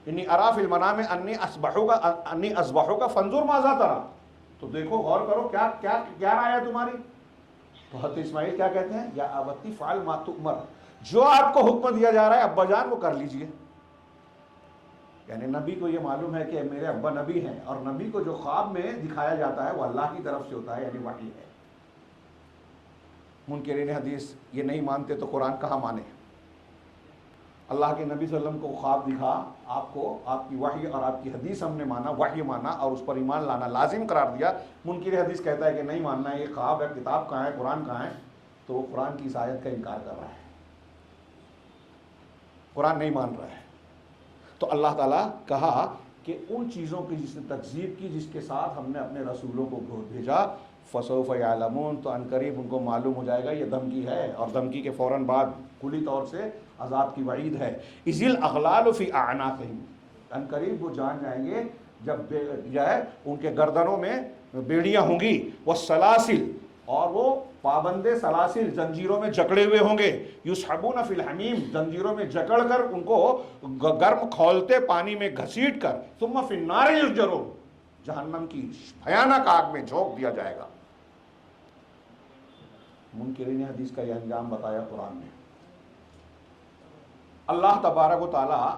انی ارا فی المنام انی اذبحک فانظر ماذا تری، تو دیکھو غور کرو کیا رائے ہے تمہاری، تو حضرت اسماعیل کیا کہتے ہیں یا ابت افعل ما تؤمر، جو آپ کو حکم دیا جا رہا ہے ابا جان وہ کر لیجئے، یعنی نبی کو یہ معلوم ہے کہ میرے ابا نبی ہیں اور نبی کو جو خواب میں دکھایا جاتا ہے وہ اللہ کی طرف سے ہوتا ہے، یعنی وحی ہے۔ منکرین حدیث یہ نہیں مانتے تو قرآن کہاں مانے؟ اللہ کے نبی صلی اللہ علیہ وسلم کو خواب دکھا، آپ کو آپ کی وحی اور آپ کی حدیث ہم نے مانا، وحی مانا اور اس پر ایمان لانا لازم قرار دیا۔ منکر حدیث کہتا ہے کہ نہیں ماننا ہے، یہ خواب ہے، کتاب کہاں ہے، قرآن کہاں ہے؟ تو وہ قرآن کی اس آیت کا انکار کر رہا ہے، قرآن نہیں مان رہا ہے۔ تو اللہ تعالیٰ کہا کہ ان چیزوں کی جس نے تکذیب کی، جس کے ساتھ ہم نے اپنے رسولوں کو بھیجا، فسوف یعلمون، تو عنقریب ان کو معلوم ہو جائے گا۔ یہ دھمکی ہے اور دھمکی کے فوراً بعد کلی طور سے عذاب کی وعید ہے۔ اذ الاغلال فی اعناقہم، عنقریب وہ جان جائیں گے جب جو ہے ان کے گردنوں میں بیڑیاں ہوں گی، والسلاسل، اور وہ پابندے سلاسل زنجیروں میں جکڑے ہوئے ہوں گے، یسحبون فی الحمیم، زنجیروں میں جکڑ کر ان کو گرم کھولتے پانی میں گھسیٹ کر، ثم فی النار یسجرون، جہنم کی بھیانک آگ میں جھونک دیا جائے گا۔ منکرین حدیث کا یہ انجام بتایا قرآن نے۔ اللہ تبارک و تعالیٰ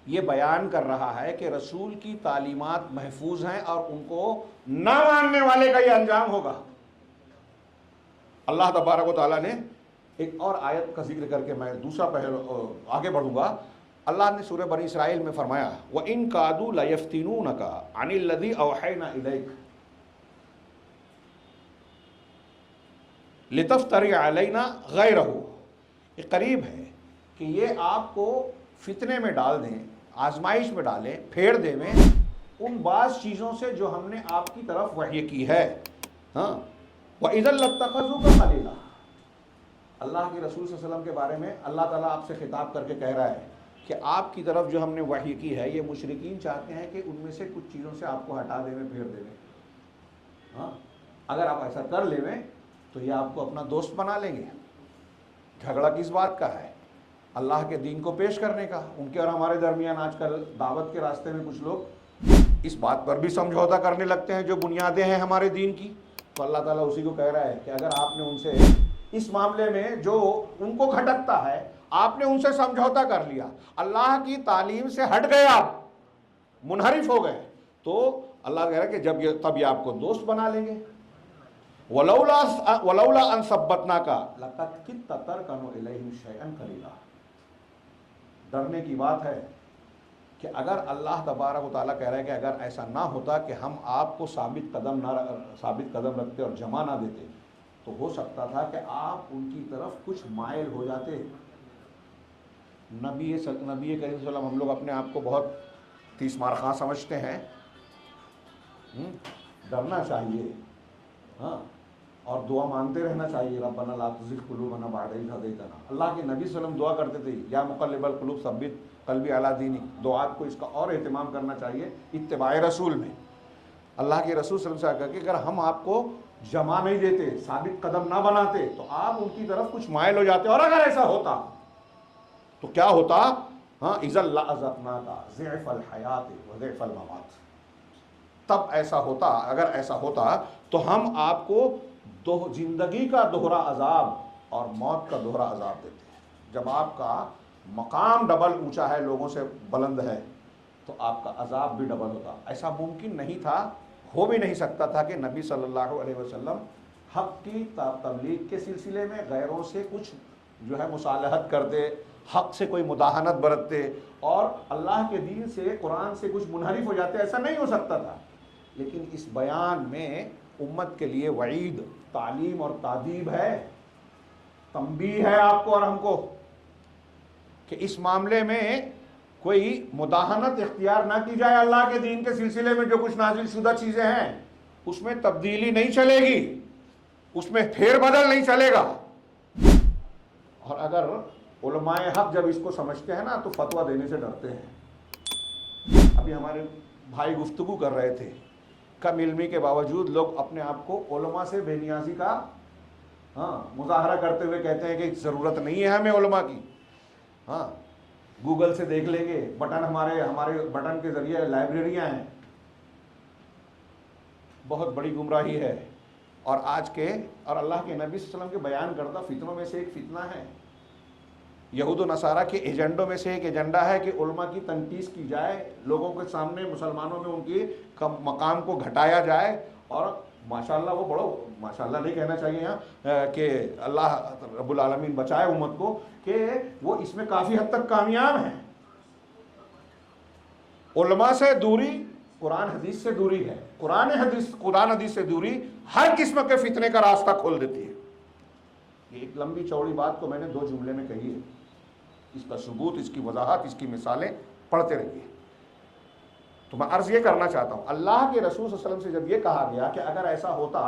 یہ بیان کر رہا ہے کہ رسول کی تعلیمات محفوظ ہیں اور ان کو نہ ماننے والے کا یہ انجام ہوگا۔ اللہ تبارک و تعالیٰ نے ایک اور آیت کا ذکر کر کے میں دوسرا پہلو آگے بڑھوں گا۔ اللہ نے سورہ بنی اسرائیل میں فرمایا وَإِن كَادُوا لَيَفْتِنُونَكَ عَنِ الَّذِي أَوْحَيْنَا إِلَيْكَ لِتَفْتَرِيَ عَلَيْنَا غَيْرَهُ، یہ قریب ہے کہ یہ آپ کو فتنے میں ڈال دیں، آزمائش میں ڈالیں، پھیر دیں میں ان بعض چیزوں سے جو ہم نے آپ کی طرف وحی کی ہے۔ ہاں، وَإِذًا لَاتَّخَذُوكَ خَلِيلًا، اللہ کے رسول صلی اللہ علیہ وسلم کے بارے میں اللہ تعالیٰ آپ سے خطاب کر کے کہہ رہا ہے کہ آپ کی طرف جو ہم نے وحی کی ہے، یہ مشرکین چاہتے ہیں کہ ان میں سے کچھ چیزوں سے آپ کو ہٹا دے میں، پھیر دے میں۔ ہاں، اگر آپ ایسا کر لیں میں تو یہ آپ کو اپنا دوست بنا لیں گے۔ جھگڑا کس بات کا ہے؟ اللہ کے دین کو پیش کرنے کا۔ ان کے اور ہمارے درمیان آج کل دعوت کے راستے میں کچھ لوگ اس بات پر بھی سمجھوتا کرنے لگتے ہیں جو بنیادیں ہیں ہمارے دین کی۔ تو اللہ تعالیٰ اسی کو کہہ رہا ہے کہ اگر آپ نے ان سے اس معاملے میں جو ان کو کھٹکتا ہے، آپ نے ان سے سمجھوتا کر لیا، اللہ کی تعلیم سے ہٹ گئے، آپ منحرف ہو گئے، تو اللہ کہہ رہا ہے کہ تب یہ آپ کو دوست بنا لیں گے۔ وَلَوْلَا أَن ثَبَّتْنَاكَ لَقَدْ كِدتَّ تَرْكَنُ إِلَيْهِمْ شَيْئًا قَلِيلًا۔ ڈرنے کی بات ہے کہ اگر اللہ تبارک و تعالیٰ کہہ رہا ہے کہ اگر ایسا نہ ہوتا کہ ہم آپ کو ثابت قدم رکھتے اور جمع نہ دیتے، تو ہو سکتا تھا کہ آپ ان کی طرف کچھ مائل ہو جاتے۔ نبی کریم صلی اللہ علیہ وسلم، ہم لوگ اپنے آپ کو بہت تیس مار خاں سمجھتے ہیں، ڈرنا چاہیے۔ ہاں، اور دعا مانگتے رہنا چاہیے، ربنا لا تزغ قلوبنا بعد اذ ہدیتنا۔ اللہ کے نبی صلی اللہ علیہ وسلم دعا کرتے تھے یا مقلب القلوب ثبت قلبی علی دینک، دعات کو اس کا اور اہتمام کرنا چاہیے اتباع رسول میں۔ اللہ کے رسول صلی اللہ علیہ وسلم سے کہا کہ اگر ہم آپ کو جمع نہیں دیتے، ثابت قدم نہ بناتے، تو آپ ان کی طرف کچھ مائل ہو جاتے، اور اگر ایسا ہوتا تو کیا ہوتا؟ ہاں، اذا لأذقناک ضعف الحیات وضعف الممات، تب ایسا ہوتا، اگر ایسا ہوتا تو ہم آپ کو زندگی کا دوہرا عذاب اور موت کا دوہرا عذاب دیتے۔ جب آپ کا مقام ڈبل اونچا ہے، لوگوں سے بلند ہے، تو آپ کا عذاب بھی ڈبل ہوتا۔ ایسا ممکن نہیں تھا، ہو بھی نہیں سکتا تھا کہ نبی صلی اللہ علیہ وسلم حق کی تبلیغ کے سلسلے میں غیروں سے کچھ جو ہے مصالحت کرتے، حق سے کوئی مداہنت برتتے، اور اللہ کے دین سے، قرآن سے کچھ منحرف ہو جاتے۔ ایسا نہیں ہو سکتا تھا، لیکن اس بیان میں امت کے لیے وعید، تعلیم اور تادیب ہے، تنبیہ ہے آپ کو اور ہم کو، کہ اس معاملے میں کوئی مداہنت اختیار نہ کی جائے۔ اللہ کے دین کے سلسلے میں جو کچھ نازل شدہ چیزیں ہیں، اس میں تبدیلی نہیں چلے گی، اس میں پھیر بدل نہیں چلے گا۔ اور اگر علماء حق جب اس کو سمجھتے ہیں نا، تو فتویٰ دینے سے ڈرتے ہیں۔ ابھی ہمارے بھائی گفتگو کر رہے تھے، کم علمی کے باوجود لوگ اپنے آپ کو علماء سے بے نیازی کا مظاہرہ کرتے ہوئے کہتے ہیں کہ ضرورت نہیں ہے ہمیں علماء کی، گوگل سے دیکھ لیں گے، بٹن ہمارے بٹن کے ذریعے لائبریریاں ہیں۔ بہت بڑی گمراہی ہے۔ اور آج کے اور اللہ کے نبی صلی اللہ علیہ وسلم کے بیان کردہ فتنوں میں سے ایک فتنہ ہے، یہود و نصارہ کے ایجنڈوں میں سے ایک ایجنڈا ہے کہ علماء کی تنقیص کی جائے، لوگوں کے سامنے مسلمانوں میں ان کی مقام کو گھٹایا جائے۔ اور ماشاءاللہ وہ بڑا، ماشاءاللہ نہیں کہنا چاہیے یہاں کہ اللہ رب العالمین بچائے امت کو، کہ وہ اس میں کافی حد تک کامیاب ہیں۔ علماء سے دوری قرآن حدیث سے دوری ہے، قرآن حدیث سے دوری ہر قسم کے فتنے کا راستہ کھول دیتی ہے۔ یہ ایک لمبی چوڑی بات کو میں نے 2 جملے میں کہی ہے، اس کا ثبوت، اس کی وضاحت، اس کی مثالیں پڑھتے رہیے۔ تو میں عرض یہ کرنا چاہتا ہوں، اللہ کے رسول صلی اللہ علیہ وسلم سے جب یہ کہا گیا کہ اگر ایسا ہوتا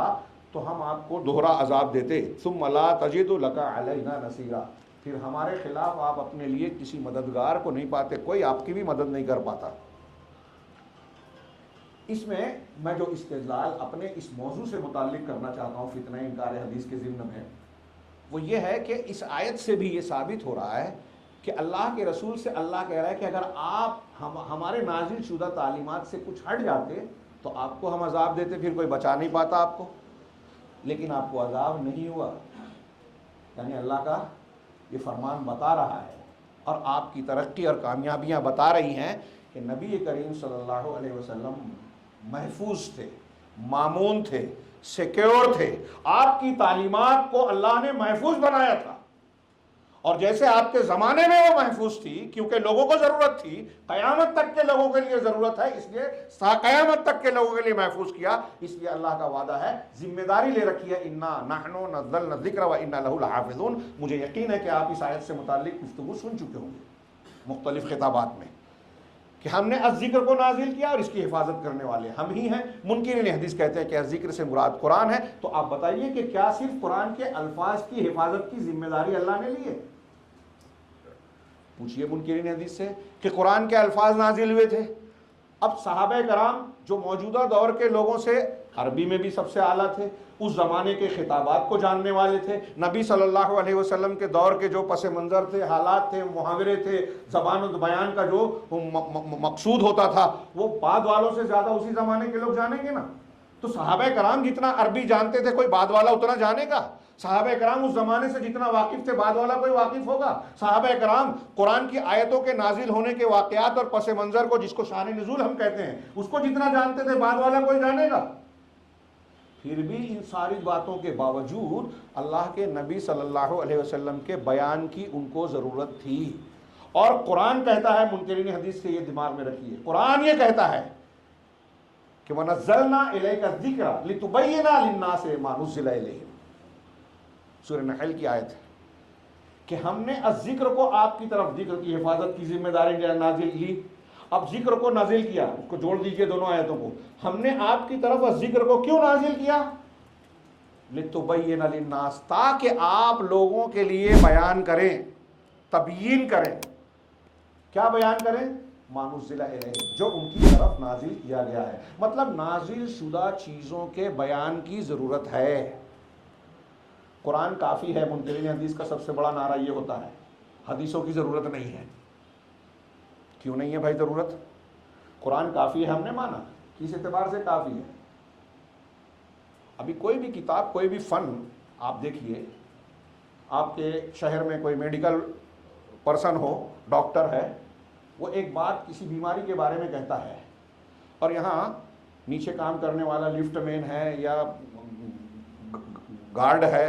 تو ہم آپ کو دوہرا عذاب دیتے، ثم لا تجد لک علینا نصیرا، پھر ہمارے خلاف آپ اپنے لیے کسی مددگار کو نہیں پاتے، کوئی آپ کی بھی مدد نہیں کر پاتا۔ اس میں جو استدلال اپنے اس موضوع سے متعلق کرنا چاہتا ہوں فتنہ انکار حدیث کے ضمن میں، وہ یہ ہے کہ اس آیت سے بھی یہ ثابت ہو رہا ہے کہ اللہ کے رسول سے اللہ کہہ رہا ہے کہ اگر آپ ہمارے نازل شدہ تعلیمات سے کچھ ہٹ جاتے تو آپ کو ہم عذاب دیتے، پھر کوئی بچا نہیں پاتا آپ کو۔ لیکن آپ کو عذاب نہیں ہوا، یعنی اللہ کا یہ فرمان بتا رہا ہے، اور آپ کی ترقی اور کامیابیاں بتا رہی ہیں کہ نبی کریم صلی اللہ علیہ وسلم محفوظ تھے، مامون تھے، سیکیور تھے۔ آپ کی تعلیمات کو اللہ نے محفوظ بنایا تھا، اور جیسے آپ کے زمانے میں وہ محفوظ تھی، کیونکہ لوگوں کو ضرورت تھی، قیامت تک کے لوگوں کے لیے ضرورت ہے، اس لیے قیامت تک کے لوگوں کے لیے محفوظ کیا۔ اس لیے اللہ کا وعدہ ہے، ذمہ داری لے رکھی ہے، انا نحن نزلنا الذکر وانا لہ لحافظون۔ مجھے یقین ہے کہ آپ اس آیت سے متعلق گفتگو سن چکے ہوں گے مختلف خطابات میں، کہ ہم نے الذکر کو نازل کیا اور اس کی حفاظت کرنے والے ہم ہی ہیں۔ منکرین حدیث کہتے ہیں کہ الذکر سے مراد قرآن ہے۔ تو آپ بتائیے کہ کیا صرف قرآن کے الفاظ کی حفاظت کی ذمہ داری اللہ نے لی ہے؟ پوچھئے منکرین حدیث سے کہ قرآن کے الفاظ نازل ہوئے تھے۔ اب صحابہ کرام جو موجودہ دور کے لوگوں سے عربی میں بھی سب سے اعلیٰ تھے، اس زمانے کے خطابات کو جاننے والے تھے، نبی صلی اللہ علیہ وسلم کے دور کے جو پس منظر تھے، حالات تھے، محاورے تھے، زبان و بیان کا جو مقصود ہوتا تھا، وہ بعد والوں سے زیادہ اسی زمانے کے لوگ جانیں گے نا۔ تو صحابہ کرام جتنا عربی جانتے تھے، کوئی بعد والا اتنا جانے گا؟ صحابہ کرام اس زمانے سے جتنا واقف تھے، بعد والا کوئی واقف ہوگا؟ صحابہ کرام قرآن کی آیتوں کے نازل ہونے کے واقعات اور پس منظر کو، جس کو شان نزول ہم کہتے ہیں، اس کو جتنا جانتے تھے، بعد والا کوئی جانے گا؟ پھر بھی ان ساری باتوں کے باوجود اللہ کے نبی صلی اللہ علیہ وسلم کے بیان کی ان کو ضرورت تھی۔ اور قرآن کہتا ہے، منکرین حدیث سے یہ دماغ میں رکھیے، قرآن یہ کہتا ہے کہ وَنَزَّلْنَا إِلَيْكَ الذِّكْرَ لِتُبَيِّنَ لِلنَّاسِ مَا نُزِّلَ إِلَيْهِمْ، سورہ نحل کی آیت ہے کہ ہم نے الذکر کو آپ کی طرف، ذکر کی حفاظت کی ذمہ داری نازل لی۔ اب ذکر کو نازل کیا، اس کو جوڑ دیجئے دونوں آیتوں کو، ہم نے آپ کی طرف ذکر کو کیوں نازل کیا؟ لِتُبَيِّنَ لِلنَّاسِ، تاکہ آپ لوگوں کے لیے بیان کریں، تبیین کریں. کیا بیان کریں؟ مَا نُزِّلَ إِلَيْهِمْ، جو ان کی طرف نازل کیا گیا ہے. مطلب نازل شدہ چیزوں کے بیان کی ضرورت ہے. قرآن کافی ہے، منکرین حدیث کا سب سے بڑا نعرہ یہ ہوتا ہے، حدیثوں کی ضرورت نہیں ہے. کیوں نہیں ہے بھائی ضرورت؟ قرآن کافی ہے، ہم نے مانا. کس اعتبار سے کافی ہے؟ ابھی کوئی بھی کتاب، کوئی بھی فن آپ دیکھیے، آپ کے شہر میں کوئی میڈیکل پرسن ہو، ڈاکٹر ہے، وہ ایک بات کسی بیماری کے بارے میں کہتا ہے، اور یہاں نیچے کام کرنے والا لفٹ مین ہے یا گارڈ ہے،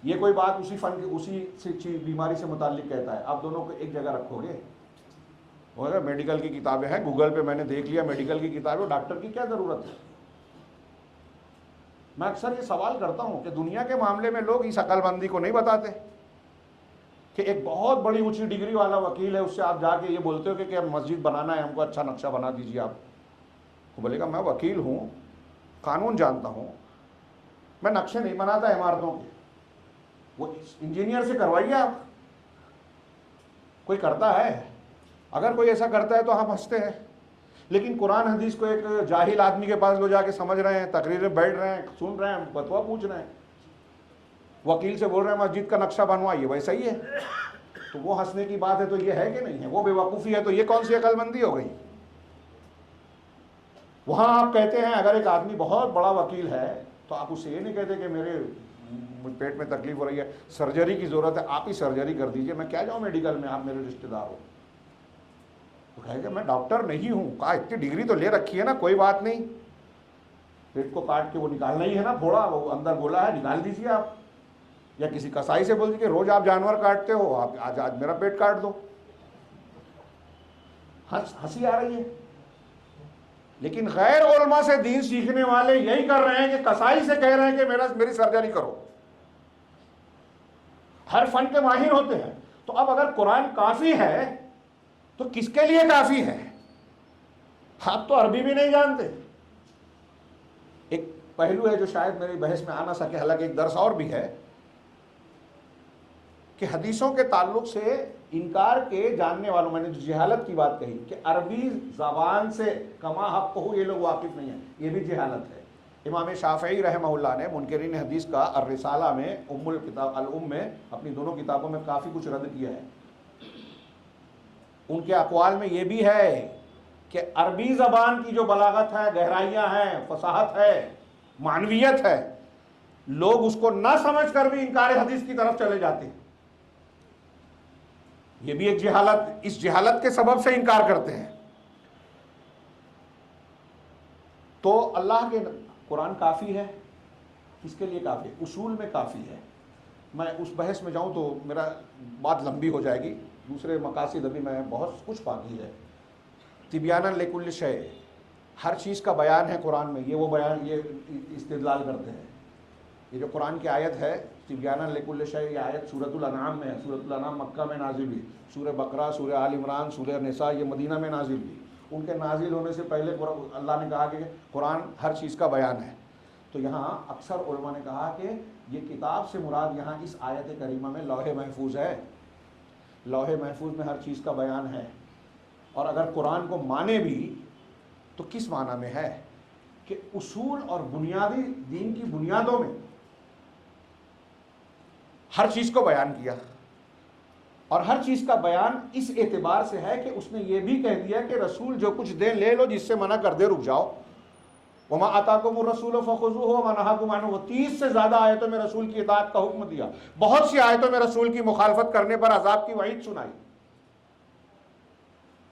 یہ کوئی بات اسی فن کی اسی بیماری سے متعلق کہتا ہے. آپ دونوں کو ایک جگہ رکھو گے؟ وہ میڈیکل کی کتابیں ہیں، گوگل پہ میں نے دیکھ لیا میڈیکل کی کتابیں، ڈاکٹر کی کیا ضرورت ہے؟ میں اکثر یہ سوال کرتا ہوں کہ دنیا کے معاملے میں لوگ اس عقل مندی کو نہیں بتاتے کہ ایک بہت بڑی اونچی ڈگری والا وکیل ہے، اس سے آپ جا کے یہ بولتے ہو کہ ہم مسجد بنانا ہے، ہم کو اچھا نقشہ بنا دیجیے. آپ وہ بولے گا میں وکیل ہوں، قانون جانتا ہوں، میں نقشے نہیں بناتا عمارتوں کے. وہ انجینئر سے کروائیے. آپ کوئی کرتا ہے؟ اگر کوئی ایسا کرتا ہے تو ہم ہنستے ہیں، لیکن قرآن حدیث کو ایک جاہل آدمی کے پاس لو جا کے سمجھ رہے ہیں، تقریریں بیٹھ رہے ہیں، سن رہے ہیں، فتویٰ پوچھ رہے ہیں، وکیل سے بول رہے ہیں مسجد کا نقشہ بنوائیے، ویسا ہی ہے. تو وہ ہنسنے کی بات ہے تو یہ ہے کہ نہیں ہے؟ وہ بے وقوفی ہے تو یہ کون سی عقل مندی ہو گئی؟ وہاں آپ کہتے ہیں اگر ایک آدمی بہت بڑا وکیل ہے تو آپ اسے یہ نہیں کہتے کہ میرے پیٹ میں تکلیف ہو رہی ہے، سرجری کی ضرورت ہے، آپ ہی سرجری کر دیجئے، میں کیا جاؤں میڈیکل میں، آپ میرے رشتہ دار ہو. تو کہے کہ میں ڈاکٹر نہیں ہوں. کہا اتنی ڈگری تو لے رکھی ہے نا، کوئی بات نہیں، پیٹ کو کاٹ کے وہ نکالنا ہی ہے نا، پھوڑا وہ اندر گولا ہے، نکال دیجیے آپ. یا کسی کسائی سے بول دیجیے روز آپ جانور کاٹتے ہو، آپ آج میرا پیٹ کاٹ دو. ہنسی آ رہی ہے. لیکن غیر علماء سے دین سیکھنے والے یہی کر رہے ہیں کہ کسائی سے کہہ رہے ہیں کہ میری سرجری کرو. ہر فن کے ماہر ہوتے ہیں. تو اب اگر قرآن کافی ہے تو کس کے لیے کافی ہے؟ آپ تو عربی بھی نہیں جانتے. ایک پہلو ہے جو شاید میری بحث میں آ نہ سکے، حالانکہ ایک درس اور بھی ہے، کہ حدیثوں کے تعلق سے انکار کے جاننے والوں، میں نے جو جہالت کی بات کہی کہ عربی زبان سے کما حق ہو، یہ لوگ واقف نہیں ہیں، یہ بھی جہالت ہے. امام شافعی رحمہ اللہ نے منکرین حدیث کا الرسالہ میں، ام الکتاب الام میں، اپنی دونوں کتابوں میں کافی کچھ رد کیا ہے. ان کے اقوال میں یہ بھی ہے کہ عربی زبان کی جو بلاغت ہے، گہرائیاں ہیں، فصاحت ہے، معنویت ہے، لوگ اس کو نہ سمجھ کر بھی انکار حدیث کی طرف چلے جاتے ہیں. یہ بھی ایک جہالت، اس جہالت کے سبب سے انکار کرتے ہیں. تو اللہ کے قرآن کافی ہے. کس کے لیے کافی ہے؟ اصول میں کافی ہے. میں اس بحث میں جاؤں تو میرا بات لمبی ہو جائے گی. دوسرے مقاصد ابھی میں بہت کچھ باقی ہے. تبیاناً لکل شیء، ہر چیز کا بیان ہے قرآن میں. یہ وہ بیان، یہ استدلال کرتے ہیں. یہ جو قرآن کی آیت ہے تبیاناً لکل شیء، یہ آیت سورۃ الانعام میں ہے. سورۃ الانعام مکہ میں نازل ہوئی. سورہ بقرہ، سورہ آل عمران، سورہ نساء یہ مدینہ میں نازل ہوئی. ان کے نازل ہونے سے پہلے اللہ نے کہا کہ قرآن ہر چیز کا بیان ہے. تو یہاں اکثر علماء نے کہا کہ یہ کتاب سے مراد یہاں اس آیت کریمہ میں لوح محفوظ ہے. لوح محفوظ میں ہر چیز کا بیان ہے. اور اگر قرآن کو مانے بھی تو کس معنی میں ہے کہ اصول اور بنیادی دین کی بنیادوں میں ہر چیز کو بیان کیا. اور ہر چیز کا بیان اس اعتبار سے ہے کہ اس نے یہ بھی کہہ دیا کہ رسول جو کچھ دے لے لو، جس سے منع کر دے رک جاؤ. وما آتاکم الرسول فخذوہ وما نہاکم عنہ. 30 سے زیادہ آیتوں میں رسول کی اطاعت کا حکم دیا. بہت سی آیتوں میں رسول کی مخالفت کرنے پر عذاب کی وعید سنائی.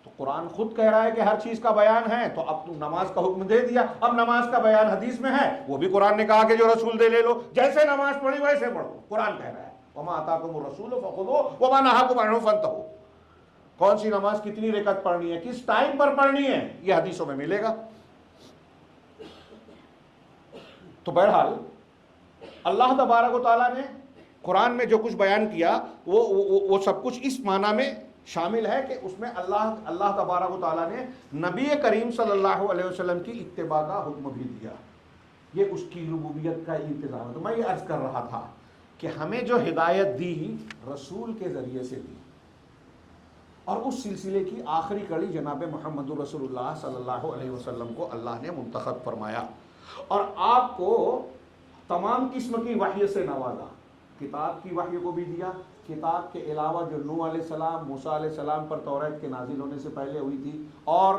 تو قرآن خود کہہ رہا ہے کہ ہر چیز کا بیان ہے. تو اب تم نماز کا حکم دے دیا، اب نماز کا بیان حدیث میں ہے. وہ بھی قرآن نے کہا کہ جو رسول دے لے لو، جیسے نماز پڑھی ویسے پڑھو. قرآن کہہ رہا ہے وما آتاکم الرسول فخذوہ وما نہاکم عنہ فانتہوا. کون سی نماز کتنی رکعت پڑھنی ہے، کس ٹائم پر پڑھنی ہے، یہ حدیثوں میں ملے گا. تو بہرحال اللہ تبارک و تعالیٰ نے قرآن میں جو کچھ بیان کیا وہ سب کچھ اس معنی میں شامل ہے کہ اس میں اللہ تبارک و تعالیٰ نے نبی کریم صلی اللہ علیہ وسلم کی اتباع کا حکم بھی دیا. یہ اس کی ربوبیت کا انتظام ہے۔ تو میں یہ عرض کر رہا تھا کہ ہمیں جو ہدایت دی رسول کے ذریعے سے دی، اور اس سلسلے کی آخری کڑی جناب محمد رسول اللہ صلی اللہ علیہ وسلم کو اللہ نے منتخب فرمایا، اور آپ کو تمام قسم کی وحی سے نوازا۔ کتاب کی وحی کو بھی دیا، کتاب کے علاوہ جو نوح علیہ السلام، موسیٰ علیہ السلام پر توریت کے نازل ہونے سے پہلے ہوئی تھی، اور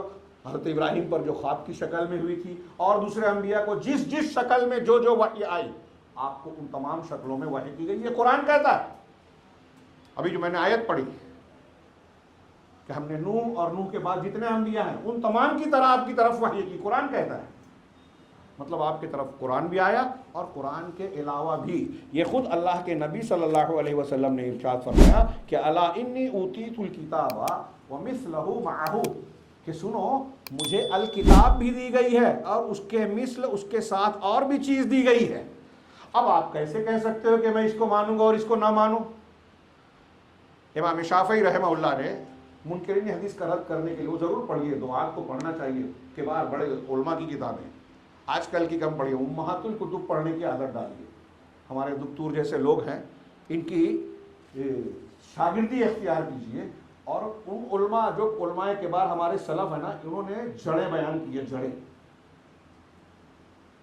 حضرت ابراہیم پر جو خواب کی شکل میں ہوئی تھی، اور دوسرے انبیاء کو جس جس شکل میں جو جو وحی آئی، آپ کو ان تمام شکلوں میں وحی کی گئی۔ یہ قرآن کہتا ہے۔ ابھی جو میں نے آیت پڑھی کہ ہم نے نوح اور نوح کے بعد جتنے انبیاء ہیں ان تمام کی طرح آپ کی طرف وحی کی، قرآن کہتا ہے۔ مطلب آپ کی طرف قرآن بھی آیا، اور قرآن کے علاوہ بھی یہ خود اللہ کے نبی صلی اللہ علیہ وسلم نے ارشاد فرمایا کہ الا انی اوتیت الکتاب ومثلہ معہ، کہ سنو مجھے الکتاب بھی دی گئی ہے اور اس کے مثل، اس کے ساتھ اور بھی چیز دی گئی ہے۔ اب آپ کیسے کہہ سکتے ہو کہ میں اس کو مانوں گا اور اس کو نہ مانوں؟ امام شافعی رحمہ اللہ نے منکرین حدیث کا رد کرنے کے لیے، وہ ضرور پڑھیے، دعات کو پڑھنا چاہیے، کبار بڑے علماء کی کتابیں، آج کل کی کم پڑھیے، امہات الکتب پڑھنے کی عادت ڈالیے۔ ہمارے دکتور جیسے لوگ ہیں، ان کی شاگردی اختیار کیجیے، اور ان علماء جو علماء کبار ہمارے سلف ہیں نا، انہوں نے جڑیں بیان کی ہے، جڑیں۔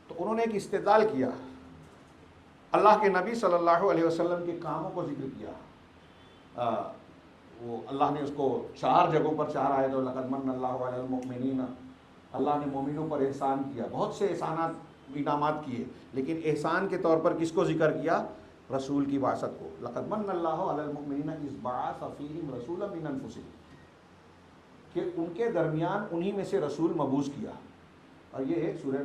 تو انہوں نے ایک استدلال کیا، اللہ کے نبی صلی اللہ علیہ وسلم کے کاموں کو ذکر کیا۔ وہ اللہ نے اس کو 4 جگہوں پر 4 آئے تو لقد من اللہ علی المؤمنین، اللہ نے مومنوں پر احسان کیا، بہت سے احسانات، انعامات کیے، لیکن احسان کے طور پر کس کو ذکر کیا؟ رسول کی بعثت کو۔ لقد من اللہ علی المؤمنین اذ بعث فیہم رسولا من انفسہم، کہ ان کے درمیان انہی میں سے رسول مبعوث کیا۔ اور یہ سورہ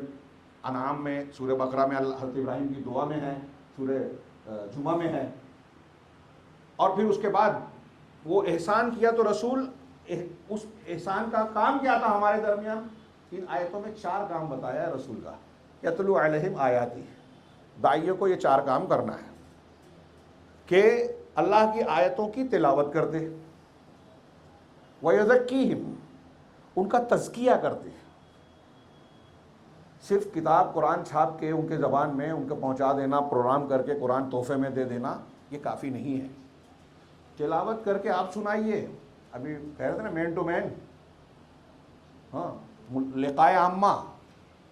انعام میں، سورہ بقرہ میں حضرت ابراہیم کی دعا میں ہے، سورہ جمعہ میں ہے۔ اور پھر اس کے بعد وہ احسان کیا تو رسول، اس احسان کا کام کیا تھا ہمارے درمیان؟ ان آیتوں میں 4 کام بتایا ہے رسول کا۔ یتلو علیہم آیاتی، داعیوں کو یہ 4 کام کرنا ہے کہ اللہ کی آیتوں کی تلاوت کرتے، وَيُزَكِّيهِمْ، ان کا تزکیہ کرتے۔ صرف کتاب قرآن چھاپ کے ان کے زبان میں ان کو پہنچا دینا، پروگرام کر کے قرآن تحفے میں دے دینا، یہ کافی نہیں ہے۔ تلاوت کر کے آپ سنائیے۔ ابھی کہہ رہے تھے نا مین ٹو مین، ہاں، لقائے عامہ،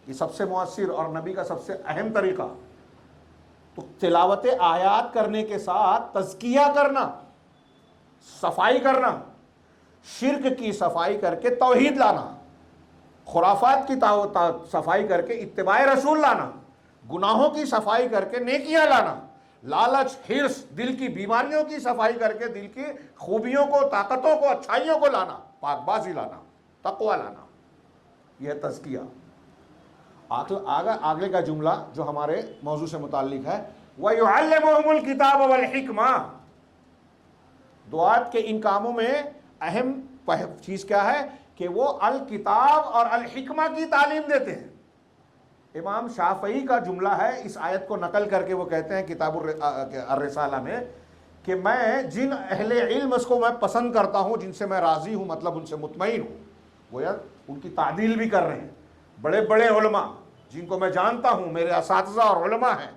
یہ سب سے مؤثر اور نبی کا سب سے اہم طریقہ۔ تو تلاوت آیات کرنے کے ساتھ تزکیہ کرنا، صفائی کرنا، شرک کی صفائی کر کے توحید لانا، خرافات کی صفائی کر کے اتباع رسول لانا، گناہوں کی صفائی کر کے نیکیاں لانا، لالچ، حرص، دل کی بیماریوں کی صفائی کر کے دل کی خوبیوں کو، طاقتوں کو، اچھائیوں کو لانا، پاک بازی لانا، تقوی لانا، یہ تزکیہ۔ آگے کا جملہ جو ہمارے موضوع سے متعلق ہے، وَيُعَلِّمُهُمُ الْكِتَابَ وَالْحِكْمَةَ، دعات کے ان کاموں میں اہم چیز کیا ہے کہ وہ الکتاب اور الحکمہ کی تعلیم دیتے ہیں۔ امام شافعی کا جملہ ہے، اس آیت کو نقل کر کے وہ کہتے ہیں کتاب الرسالہ میں کہ میں جن اہل علم اس کو میں پسند کرتا ہوں، جن سے میں راضی ہوں، مطلب ان سے مطمئن ہوں، وہ یار ان کی تعدیل بھی کر رہے ہیں، بڑے بڑے علماء جن کو میں جانتا ہوں، میرے اساتذہ اور علماء ہیں،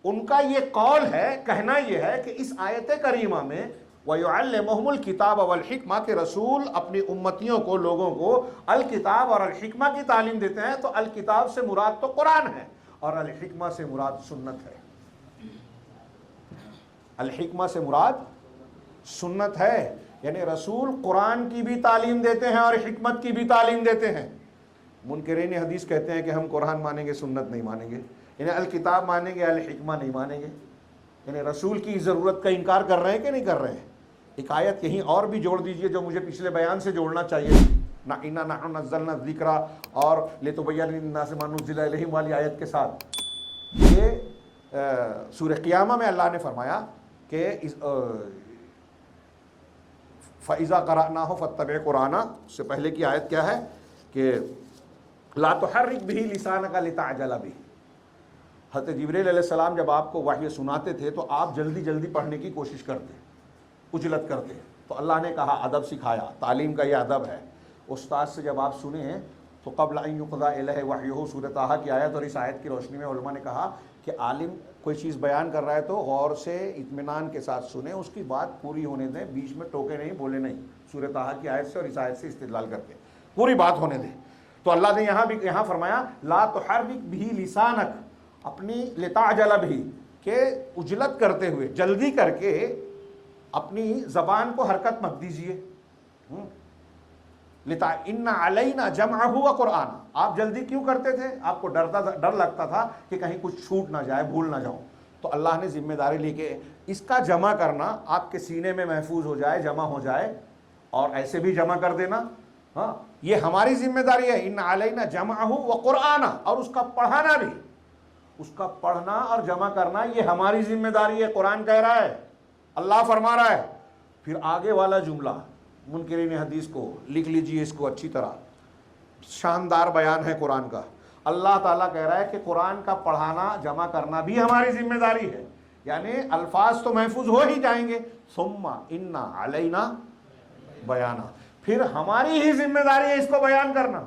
ان کا یہ قول ہے، کہنا یہ ہے کہ اس آیت کریمہ میں وَيُعَلِّمُهُمُ الْكِتَابَ وَالْحِكْمَةَ کہ رسول اپنی امتیوں کو، لوگوں کو الکتاب اور الحکمہ کی تعلیم دیتے ہیں۔ تو الکتاب سے مراد تو قرآن ہے، اور الحکمہ سے مراد سنت ہے۔ الحکمہ سے مراد سنت ہے، یعنی رسول قرآن کی بھی تعلیم دیتے ہیں اور حکمت کی بھی تعلیم دیتے ہیں۔ منکرین حدیث کہتے ہیں کہ ہم قرآن مانیں گے، سنت نہیں مانیں گے، یعنی الکتاب مانیں گے، الحکمہ نہیں مانیں گے، یعنی رسول کی ضرورت کا انکار کر رہے ہیں کہ نہیں کر رہے ہیں۔ ایک آیت یہیں اور بھی جوڑ دیجئے جو مجھے پچھلے بیان سے جوڑنا چاہیے، اِنَّا نَحْنُ نَزَّلْنَا الذِّكْرَ اور لِتُبَيِّنَ لِلنَّاسِ مَا نُزِّلَ إِلَيْهِمْ والی آیت کے ساتھ۔ یہ سورہ قیامہ میں اللہ نے فرمایا کہ فَإِذَا قَرَأْنَاهُ فَاتَّبِعْ قُرْآنَهُ، اس سے پہلے کی آیت کیا ہے کہ لَا تُحَرِّكْ بِهِ لِسَانَكَ لِتَعْجَلَ بِهِ۔ حضرت جبریل علیہ السلام جب آپ کو وحی سناتے تھے تو آپ جلدی جلدی پڑھنے کی کوشش کرتے، عجلت کرتے، تو اللہ نے کہا ادب سکھایا، تعلیم کا یہ ادب ہے۔ استاد سے جب آپ سنیں تو قبل ان یقضی الیہ وحیہ سورۃ طٰہٰ کی آیت اور اس آیت کی روشنی میں علماء نے کہا کہ عالم کوئی چیز بیان کر رہا ہے تو غور سے اطمینان کے ساتھ سنیں، اس کی بات پوری ہونے دیں، بیچ میں ٹوکے نہیں، بولے نہیں، سورۃ طٰہٰ کی آیت سے اور اس آیت سے استدلال کر کے پوری بات ہونے دیں۔ تو اللہ نے یہاں فرمایا لا تحرک بہ لسانک، اپنی لتعجل بہ، کہ عجلت کرتے ہوئے، جلدی کر کے اپنی زبان کو حرکت مت دیجیے۔ ان علینا جمعہ و قرآن، آپ جلدی کیوں کرتے تھے؟ آپ کو ڈر لگتا تھا کہ کہیں کچھ چھوٹ نہ جائے، بھول نہ جاؤں، تو اللہ نے ذمہ داری لی کہ اس کا جمع کرنا آپ کے سینے میں محفوظ ہو جائے، جمع ہو جائے، اور ایسے بھی جمع کر دینا، ہاں یہ ہماری ذمہ داری ہے۔ ان علینا جمعہ و قرآن، اور اس کا پڑھانا بھی، اس کا پڑھنا اور جمع کرنا یہ ہماری ذمہ داری ہے، قرآن کہہ رہا ہے، اللہ فرما رہا ہے۔ پھر آگے والا جملہ منکرین حدیث کو لکھ لیجئے، اس کو اچھی طرح، شاندار بیان ہے قرآن کا۔ اللہ تعالیٰ کہہ رہا ہے کہ قرآن کا پڑھانا جمع کرنا بھی ہماری ذمہ داری ہے، یعنی الفاظ تو محفوظ ہو ہی جائیں گے، ثم ان علینا بیانا، پھر ہماری ہی ذمہ داری ہے اس کو بیان کرنا۔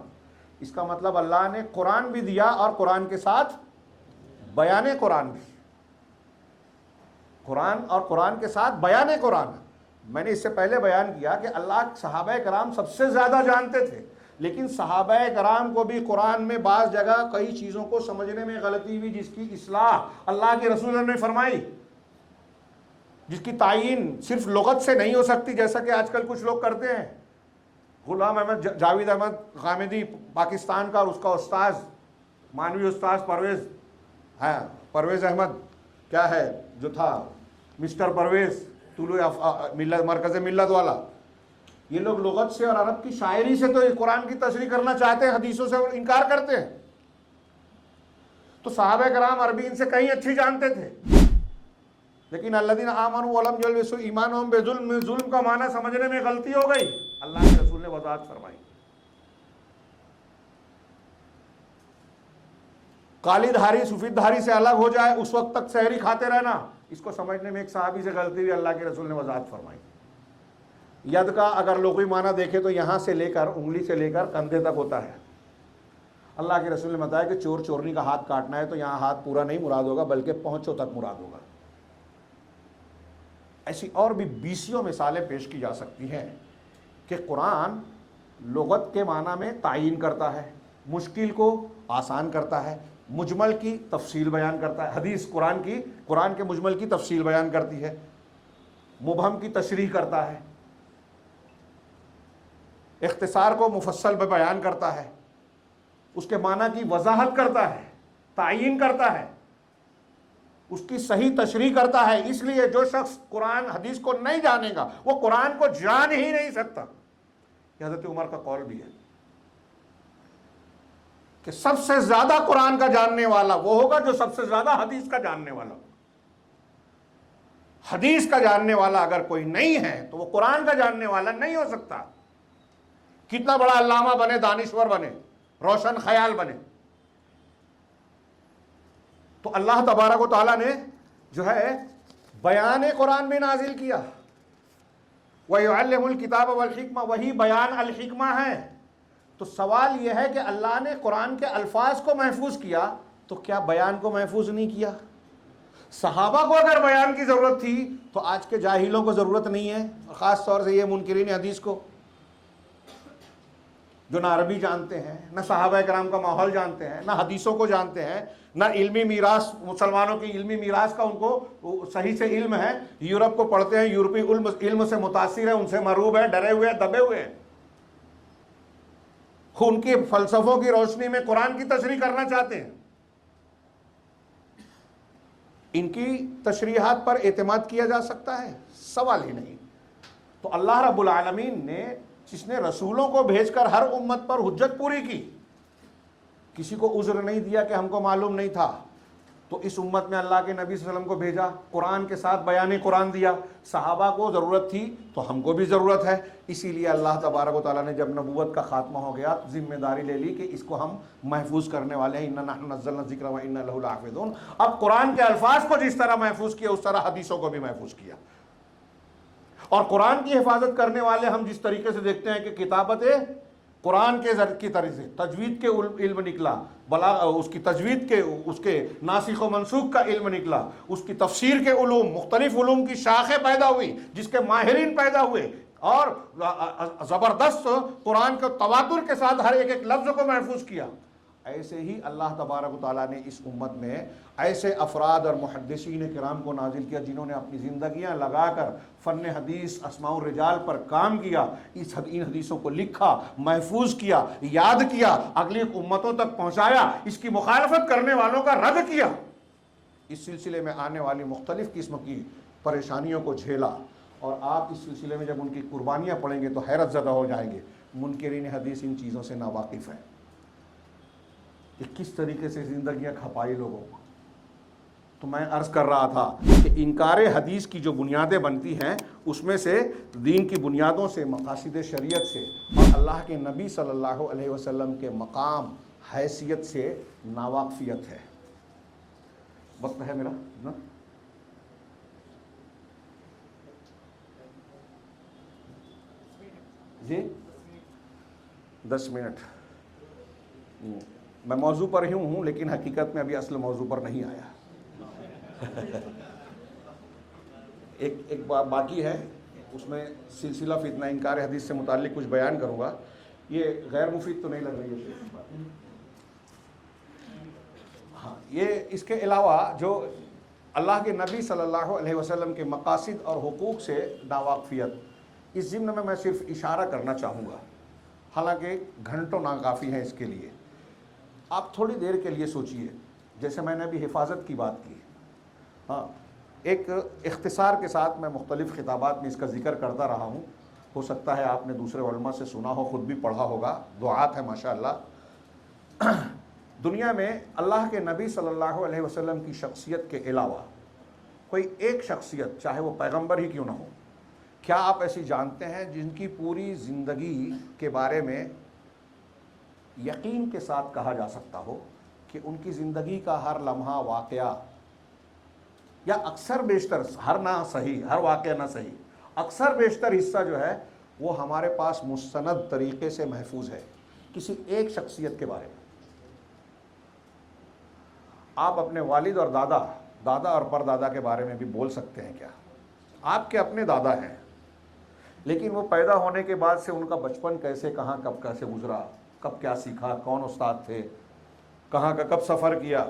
اس کا مطلب اللہ نے قرآن بھی دیا اور قرآن کے ساتھ بیان قرآن بھی، قرآن اور قرآن کے ساتھ بیان قرآن۔ میں نے اس سے پہلے بیان کیا کہ اللہ صحابہ کرام سب سے زیادہ جانتے تھے، لیکن صحابہ کرام کو بھی قرآن میں بعض جگہ کئی چیزوں کو سمجھنے میں غلطی ہوئی، جس کی اصلاح اللہ کے رسول نے فرمائی، جس کی تعین صرف لغت سے نہیں ہو سکتی، جیسا کہ آج کل کچھ لوگ کرتے ہیں۔ غلام احمد جاوید احمد غامدی پاکستان کا، اور اس کا استاذ مانوی استاذ پرویز احمد کیا ہے جو تھا، مسٹر پرویز طلوع مرکز ملت والا، یہ لوگ لغت سے اور عرب کی شاعری سے تو قرآن کی تشریح کرنا چاہتے ہیں، حدیثوں سے انکار کرتے ہیں۔ تو صحابہ کرام عربی ان سے کہیں اچھی جانتے تھے، لیکن الذین آمنوا ولم یلبسوا ایمانہم بظلم، ظلم کا معنی سمجھنے میں غلطی ہو گئی، اللہ کے رسول نے وضاحت فرمائی۔ کالی دھاری سفید دھاری سے الگ ہو جائے، اس وقت تک سحری کھاتے رہنا، اس کو سمجھنے میں ایک صحابی سے غلطی ہوئی، اللہ کے رسول نے وضاحت فرمائی۔ ید کا اگر لغوی معنی دیکھے تو یہاں سے لے کر، انگلی سے لے کر کندھے تک ہوتا ہے۔ اللہ کے رسول نے بتایا کہ چور چورنی کا ہاتھ کاٹنا ہے تو یہاں ہاتھ پورا نہیں مراد ہوگا، بلکہ پہنچوں تک مراد ہوگا۔ ایسی اور بھی بیسیوں مثالیں پیش کی جا سکتی ہیں کہ قرآن لغت کے معنی میں تعین کرتا ہے، مشکل کو آسان کرتا ہے، مجمل کی تفصیل بیان کرتا ہے، حدیث قرآن کے مجمل کی تفصیل بیان کرتی ہے، مبہم کی تشریح کرتا ہے، اختصار کو مفصل میں بیان کرتا ہے، اس کے معنی کی وضاحت کرتا ہے، تعین کرتا ہے، اس کی صحیح تشریح کرتا ہے۔ اس لیے جو شخص قرآن حدیث کو نہیں جانے گا وہ قرآن کو جان ہی نہیں سکتا۔ یہ حضرت عمر کا قول بھی ہے کہ سب سے زیادہ قرآن کا جاننے والا وہ ہوگا جو سب سے زیادہ حدیث کا جاننے والا ہوگا۔ حدیث کا جاننے والا اگر کوئی نہیں ہے تو وہ قرآن کا جاننے والا نہیں ہو سکتا، کتنا بڑا علامہ بنے، دانشور بنے، روشن خیال بنے۔ تو اللہ تبارک و تعالیٰ نے جو ہے بیان قرآن بھی نازل کیا، وَيُعَلِّمُ الْكِتَابَ وَالْحِکْمَةَ، وہی بیان الحکمہ ہے۔ تو سوال یہ ہے کہ اللہ نے قرآن کے الفاظ کو محفوظ کیا تو کیا بیان کو محفوظ نہیں کیا؟ صحابہ کو اگر بیان کی ضرورت تھی تو آج کے جاہلوں کو ضرورت نہیں ہے، خاص طور سے یہ منکرین حدیث کو، جو نہ عربی جانتے ہیں، نہ صحابہ کرام کا ماحول جانتے ہیں، نہ حدیثوں کو جانتے ہیں، نہ علمی میراث، مسلمانوں کی علمی میراث کا ان کو صحیح سے علم ہے۔ یورپ کو پڑھتے ہیں، یورپی علم سے متاثر ہیں، ان سے مرعوب ہیں، ڈرے ہوئے ہیں، دبے ہوئے ہیں، ان کے فلسفوں کی روشنی میں قرآن کی تشریح کرنا چاہتے ہیں۔ ان کی تشریحات پر اعتماد کیا جا سکتا ہے؟ سوال ہی نہیں۔ تو اللہ رب العالمین نے، جس نے رسولوں کو بھیج کر ہر امت پر حجت پوری کی، کسی کو عذر نہیں دیا کہ ہم کو معلوم نہیں تھا، تو اس امت میں اللہ کے نبی صلی اللہ علیہ وسلم کو بھیجا، قرآن کے ساتھ بیان قرآن دیا۔ صحابہ کو ضرورت تھی تو ہم کو بھی ضرورت ہے، اسی لیے اللہ تبارک و تعالیٰ نے جب نبوت کا خاتمہ ہو گیا ذمہ داری لے لی کہ اس کو ہم محفوظ کرنے والے ہیں، اِنَّا نَحْنُ نَزَّلْنَا الذِّکْرَ وَإِنَّا لَهُ لَحَافِظُونَ۔ اب قرآن کے الفاظ کو جس طرح محفوظ کیا اس طرح حدیثوں کو بھی محفوظ کیا، اور قرآن کی حفاظت کرنے والے ہم جس طریقے سے دیکھتے ہیں کہ کتابت قرآن کی طرح سے تجوید کے علم نکلا، اس کی تجوید کے اس کے ناسخ و منسوخ کا علم نکلا، اس کی تفسیر کے علوم، مختلف علوم کی شاخیں پیدا ہوئی جس کے ماہرین پیدا ہوئے، اور زبردست قرآن کو تواتر کے ساتھ ہر ایک لفظ کو محفوظ کیا۔ ایسے ہی اللہ تبارک و تعالیٰ نے اس امت میں ایسے افراد اور محدثین کرام کو نازل کیا جنہوں نے اپنی زندگیاں لگا کر فن حدیث، اسماء الرجال پر کام کیا، ان حدیثوں کو لکھا، محفوظ کیا، یاد کیا، اگلی امتوں تک پہنچایا، اس کی مخالفت کرنے والوں کا رد کیا، اس سلسلے میں آنے والی مختلف قسم کی پریشانیوں کو جھیلا۔ اور آپ اس سلسلے میں جب ان کی قربانیاں پڑھیں گے تو حیرت زدہ ہو جائیں گے۔ منکرین حدیث ان چیزوں سے ناواقف ہیں کہ کس طریقے سے زندگیاں کھپائی لوگوں کو۔ تو میں عرض کر رہا تھا کہ انکار حدیث کی جو بنیادیں بنتی ہیں اس میں سے دین کی بنیادوں سے، مقاصد شریعت سے اور اللہ کے نبی صلی اللہ علیہ وسلم کے مقام، حیثیت سے ناواقفیت ہے۔ وقت ہے میرا نا؟ جی 10 منٹ۔ میں موضوع پر ہی ہوں لیکن حقیقت میں ابھی اصل موضوع پر نہیں آیا۔ ایک بات باقی ہے، اس میں سلسلہ فتنہ انکار حدیث سے متعلق کچھ بیان کروں گا۔ یہ غیر مفید تو نہیں لگ رہی ہے؟ ہاں، یہ اس کے علاوہ جو اللہ کے نبی صلی اللہ علیہ وسلم کے مقاصد اور حقوق سے ناواقفیت، اس ضمن میں صرف اشارہ کرنا چاہوں گا، حالانکہ گھنٹوں ناکافی ہیں اس کے لیے۔ آپ تھوڑی دیر کے لیے سوچئے، جیسے میں نے ابھی حفاظت کی بات کی، ہاں، ایک اختصار کے ساتھ میں مختلف خطابات میں اس کا ذکر کرتا رہا ہوں، ہو سکتا ہے آپ نے دوسرے علماء سے سنا ہو، خود بھی پڑھا ہوگا، دعات ہے ماشاءاللہ۔ دنیا میں اللہ کے نبی صلی اللہ علیہ وسلم کی شخصیت کے علاوہ کوئی ایک شخصیت، چاہے وہ پیغمبر ہی کیوں نہ ہو، کیا آپ ایسی جانتے ہیں جن کی پوری زندگی کے بارے میں یقین کے ساتھ کہا جا سکتا ہو کہ ان کی زندگی کا ہر لمحہ، واقعہ، یا اکثر بیشتر، ہر نہ صحیح، ہر واقعہ نہ صحیح، اکثر بیشتر حصہ جو ہے وہ ہمارے پاس مستند طریقے سے محفوظ ہے کسی ایک شخصیت کے بارے میں؟ آپ اپنے والد اور دادا اور پردادا کے بارے میں بھی بول سکتے ہیں کیا؟ آپ کے اپنے دادا ہیں، لیکن وہ پیدا ہونے کے بعد سے ان کا بچپن کیسے، کہاں، کب کیسے گزرا، کب کیا سیکھا، کون استاد تھے، کہاں کا کب سفر کیا،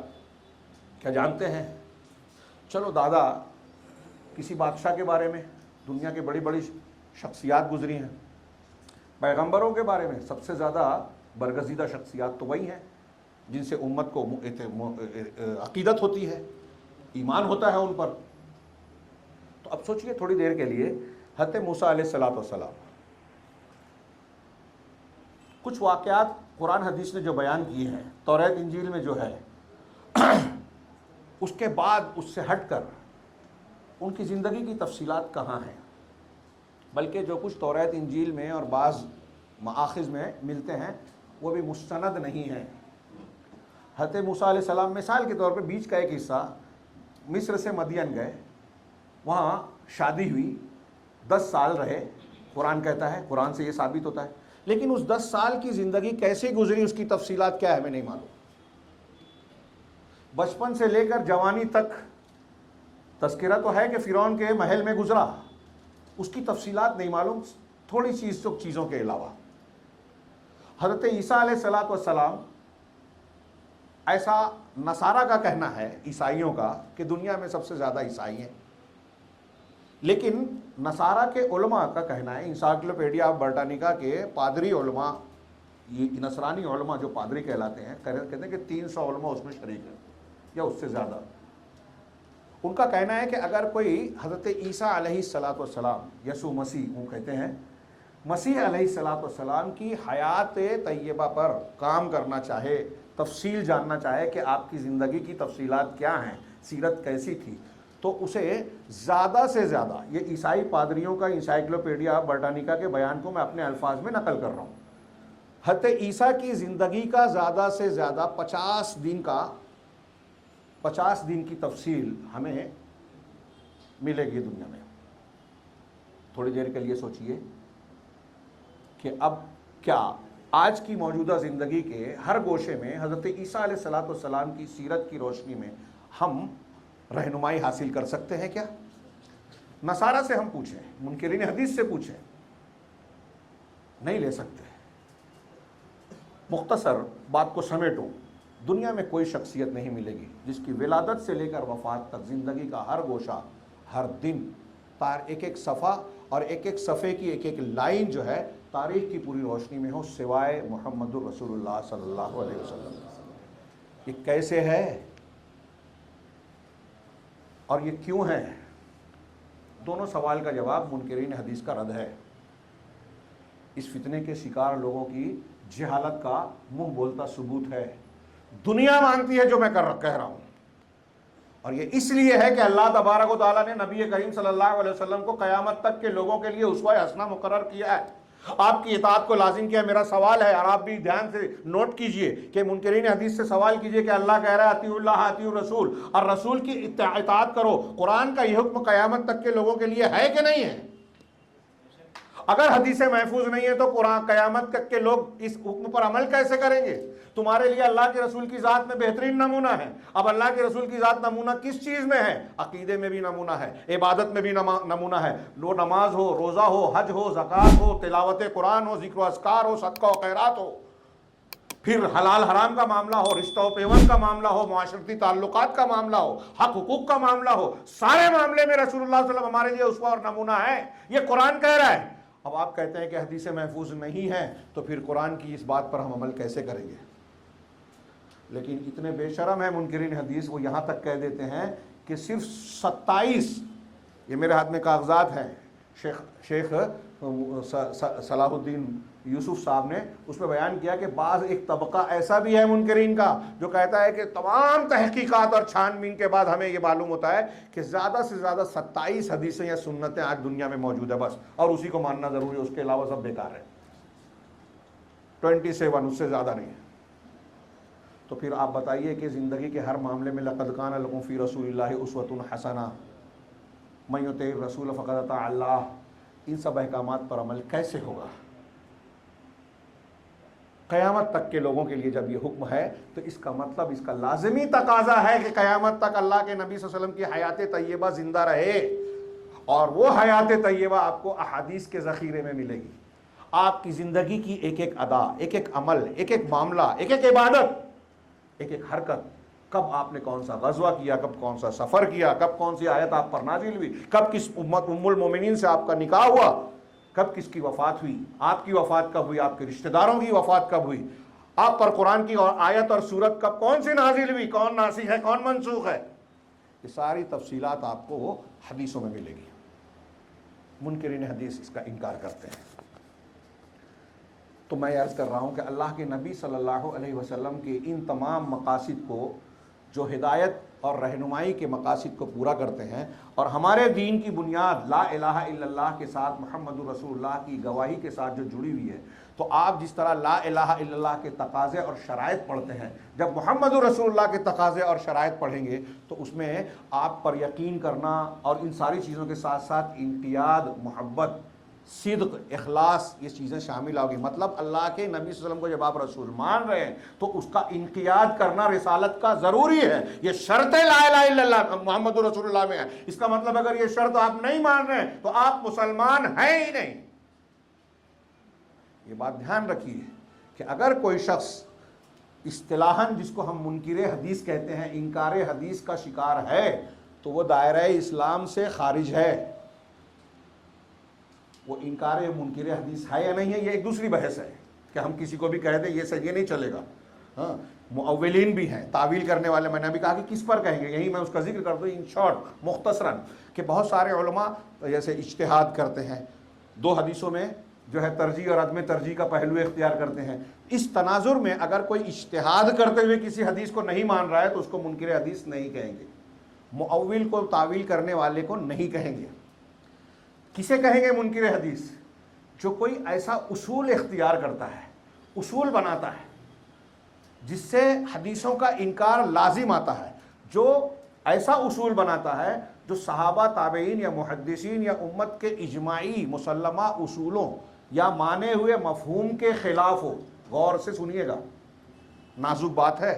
کیا جانتے ہیں؟ چلو دادا کسی بادشاہ کے بارے میں، دنیا کے بڑی بڑی شخصیات گزری ہیں، پیغمبروں کے بارے میں سب سے زیادہ برگزیدہ شخصیات تو وہی ہیں جن سے امت کو عقیدت ہوتی ہے، ایمان ہوتا ہے ان پر۔ تو اب سوچئے تھوڑی دیر کے لیے، حضرت موسیٰ علیہ السلام، کچھ واقعات قرآن حدیث نے جو بیان کیے ہیں، توریت انجیل میں جو ہے، اس کے بعد اس سے ہٹ کر ان کی زندگی کی تفصیلات کہاں ہیں؟ بلکہ جو کچھ توریت انجیل میں اور بعض مآخذ میں ملتے ہیں وہ بھی مستند نہیں ہیں۔ حضرت موسیٰ علیہ السلام مثال کے طور پہ بیچ کا ایک حصہ، مصر سے مدین گئے، وہاں شادی ہوئی، 10 سال رہے، قرآن کہتا ہے، قرآن سے یہ ثابت ہوتا ہے، لیکن اس 10 سال کی زندگی کیسے گزری، اس کی تفصیلات کیا ہے ہمیں نہیں معلوم۔ بچپن سے لے کر جوانی تک تذکرہ تو ہے کہ فرعون کے محل میں گزرا، اس کی تفصیلات نہیں معلوم، تھوڑی چیزوں کے علاوہ۔ حضرت عیسیٰ علیہ السلام، ایسا نصارہ کا کہنا ہے، عیسائیوں کا، کہ دنیا میں سب سے زیادہ عیسائی ہیں، لیکن نصارہ کے علماء کا کہنا ہے، انسائکلوپیڈیا آف برٹانیکا کے پادری علماء، یہ نصرانی علماء جو پادری کہلاتے ہیں، کہتے ہیں کہ 300 علماء اس میں شریک ہیں یا اس سے زیادہ۔ ان کا کہنا ہے کہ اگر کوئی حضرت عیسیٰ علیہ السلام، یسوع مسیح وہ کہتے ہیں، مسیح علیہ السلام کی حیات طیبہ پر کام کرنا چاہے، تفصیل جاننا چاہے کہ آپ کی زندگی کی تفصیلات کیا ہیں، سیرت کیسی تھی، تو اسے زیادہ سے زیادہ، یہ عیسائی پادریوں کا انسائکلوپیڈیا برٹانیکا کے بیان کو میں اپنے الفاظ میں نقل کر رہا ہوں، حضرت عیسیٰ کی زندگی کا زیادہ سے زیادہ 50 دن کی تفصیل ہمیں ملے گی دنیا میں۔ تھوڑی دیر کے لیے سوچئے کہ اب کیا آج کی موجودہ زندگی کے ہر گوشے میں حضرت عیسیٰ علیہ السلام کی سیرت کی روشنی میں ہم رہنمائی حاصل کر سکتے ہیں کیا؟ نصارہ سے ہم پوچھیں، منکرین حدیث سے پوچھیں، نہیں لے سکتے۔ مختصر بات کو سمیٹوں، دنیا میں کوئی شخصیت نہیں ملے گی جس کی ولادت سے لے کر وفات تک زندگی کا ہر گوشہ، ہر دن ایک ایک صفحہ اور ایک ایک صفحے کی ایک ایک لائن جو ہے تاریخ کی پوری روشنی میں ہو سوائے محمد الرسول اللہ صلی اللہ علیہ وسلم۔ یہ کیسے ہے اور یہ کیوں ہے؟ دونوں سوال کا جواب منکرین حدیث کا رد ہے۔ اس فتنے کے شکار لوگوں کی جہالت کا منہ بولتا ثبوت ہے۔ دنیا مانتی ہے جو میں کہہ رہا ہوں، اور یہ اس لیے ہے کہ اللہ تبارک و تعالیٰ نے نبی کریم صلی اللہ علیہ وسلم کو قیامت تک کے لوگوں کے لیے اسوہ حسنہ مقرر کیا ہے، آپ کی اطاعت کو لازم کیا۔ میرا سوال ہے، اور آپ بھی دھیان سے نوٹ کیجئے کہ منکرین حدیث سے سوال کیجئے کہ اللہ کہہ رہا ہے اطیعوا اللہ اطیعوا الرسول، اور رسول کی اطاعت کرو، قرآن کا یہ حکم قیامت تک کے لوگوں کے لیے ہے کہ نہیں ہے؟ اگر حدیث محفوظ نہیں ہے تو قرآن قیامت تک کے لوگ اس حکم پر عمل کیسے کریں گے؟ تمہارے لیے اللہ کے رسول کی ذات میں بہترین نمونہ ہے۔ اب اللہ کے رسول کی ذات نمونہ کس چیز میں ہے؟ عقیدے میں بھی نمونہ ہے، عبادت میں بھی نمونہ ہے، وہ نماز ہو، روزہ ہو، حج ہو، زکوٰۃ ہو، تلاوت قرآن ہو، ذکر و اذکار ہو، صدقہ و خیرات ہو، پھر حلال حرام کا معاملہ ہو، رشتہ و پیوند کا معاملہ ہو، معاشرتی تعلقات کا معاملہ ہو، حق حقوق کا معاملہ ہو، سارے معاملے میں رسول اللہ صلی اللہ علیہ وسلم ہمارے لیے اسوہ اور نمونہ ہے۔ یہ قرآن کہہ رہا ہے۔ اب آپ کہتے ہیں کہ حدیث محفوظ نہیں ہے، تو پھر قرآن کی اس بات پر ہم عمل کیسے کریں گے؟ لیکن اتنے بے شرم ہیں منکرین حدیث، وہ یہاں تک کہہ دیتے ہیں کہ صرف 27، یہ میرے ہاتھ میں کاغذات ہیں، شیخ صلاح الدین یوسف صاحب نے اس میں بیان کیا کہ بعض ایک طبقہ ایسا بھی ہے منکرین کا جو کہتا ہے کہ تمام تحقیقات اور چھان بین کے بعد ہمیں یہ معلوم ہوتا ہے کہ زیادہ سے زیادہ 27 حدیثیں یا سنتیں آج دنیا میں موجود ہے بس، اور اسی کو ماننا ضروری ہے، اس کے علاوہ سب بیکار ہے۔ 27، اس سے زیادہ نہیں ہے۔ تو پھر آپ بتائیے کہ زندگی کے ہر معاملے میں لقد کان لکم فی رسول اللہ اسوۃ حسنہ، من یطع الرسول فقد اطاع اللہ، ان سب احکامات پر عمل کیسے ہوگا؟ قیامت تک کے لوگوں کے لیے جب یہ حکم ہے تو اس کا مطلب، اس کا لازمی تقاضا ہے کہ قیامت تک اللہ کے نبی صلی اللہ علیہ وسلم کی حیات طیبہ زندہ رہے، اور وہ حیات طیبہ آپ کو احادیث کے ذخیرے میں ملے گی۔ آپ کی زندگی کی ایک ایک ادا، ایک ایک عمل، ایک ایک معاملہ، ایک ایک عبادت، ایک ایک حرکت، کب آپ نے کون سا غزوہ کیا، کب کون سا سفر کیا، کب کون سی آیت آپ پر نازل ہوئی، کب کس ام المومنین سے آپ کا نکاح ہوا، کب کس کی وفات ہوئی، آپ کی وفات کب ہوئی، آپ کے رشتہ داروں کی وفات کب ہوئی، آپ پر قرآن کی آیت اور سورت کب کون سی نازل ہوئی، کون ناسخ ہے کون منسوخ ہے، یہ ساری تفصیلات آپ کو حدیثوں میں ملے گی۔ منکرین حدیث اس کا انکار کرتے ہیں۔ تو میں عرض کر رہا ہوں کہ اللہ کے نبی صلی اللہ علیہ وسلم کے ان تمام مقاصد کو، جو ہدایت اور رہنمائی کے مقاصد کو پورا کرتے ہیں، اور ہمارے دین کی بنیاد لا الہ الا اللہ کے ساتھ محمد الرسول اللہ کی گواہی کے ساتھ جو جڑی ہوئی ہے، تو آپ جس طرح لا الہ الا اللہ کے تقاضے اور شرائط پڑھتے ہیں، جب محمد الرسول اللہ کے تقاضے اور شرائط پڑھیں گے تو اس میں آپ پر یقین کرنا اور ان ساری چیزوں کے ساتھ ساتھ انقیاد، محبت، صدق، اخلاص، یہ چیزیں شامل ہوگی۔ مطلب اللہ کے نبی صلی اللہ علیہ وسلم کو جب آپ رسول مان رہے ہیں تو اس کا انقیاد کرنا رسالت کا ضروری ہے۔ یہ شرط لا الہ الا اللہ محمد رسول اللہ میں ہے۔ اس کا مطلب اگر یہ شرط آپ نہیں مان رہے ہیں تو آپ مسلمان ہیں ہی نہیں۔ یہ بات دھیان رکھیے کہ اگر کوئی شخص اصطلاحاً جس کو ہم منکر حدیث کہتے ہیں، انکار حدیث کا شکار ہے، تو وہ دائرہ اسلام سے خارج ہے۔ وہ انکار منکر حدیث ہے یا نہیں ہے، یہ ایک دوسری بحث ہے کہ ہم کسی کو بھی کہہ دیں یہ صحیح نہیں چلے گا۔ ہاں، مؤولین بھی ہیں، تعویل کرنے والے، میں نے ابھی کہا کہ کس پر کہیں گے، یہی میں اس کا ذکر کر دوں ان شارٹ مختصراً، کہ بہت سارے علماء جیسے اجتہاد کرتے ہیں، دو حدیثوں میں جو ہے ترجیح اور عدم ترجیح کا پہلو اختیار کرتے ہیں۔ اس تناظر میں اگر کوئی اجتہاد کرتے ہوئے کسی حدیث کو نہیں مان رہا ہے تو اس کو منکر حدیث نہیں کہیں گے، مؤول کو، تعویل کرنے والے کو نہیں کہیں گے۔ کسے کہیں گے منکر حدیث؟ جو کوئی ایسا اصول اختیار کرتا ہے، اصول بناتا ہے جس سے حدیثوں کا انکار لازم آتا ہے، جو ایسا اصول بناتا ہے جو صحابہ، تابعین یا محدثین یا امت کے اجماعی مسلمہ اصولوں یا مانے ہوئے مفہوم کے خلاف ہو، غور سے سنیے گا، نازک بات ہے.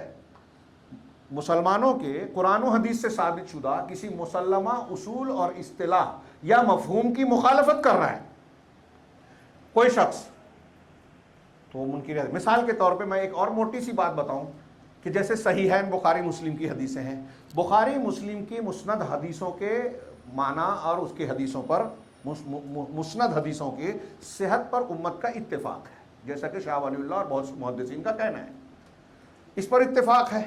مسلمانوں کے قرآن و حدیث سے ثابت شدہ کسی مسلمہ اصول اور اصطلاح یا مفہوم کی مخالفت کر رہا ہے کوئی شخص، تو وہ منکر ہے. مثال کے طور پہ میں ایک اور موٹی سی بات بتاؤں کہ جیسے صحیحین بخاری مسلم کی حدیثیں ہیں، بخاری مسلم کی مسند حدیثوں کے معنی اور اس کی حدیثوں پر مسند حدیثوں کی صحت پر امت کا اتفاق ہے، جیسا کہ شاہ ولی اللہ اور بہت سے محدثین کا کہنا ہے، اس پر اتفاق ہے.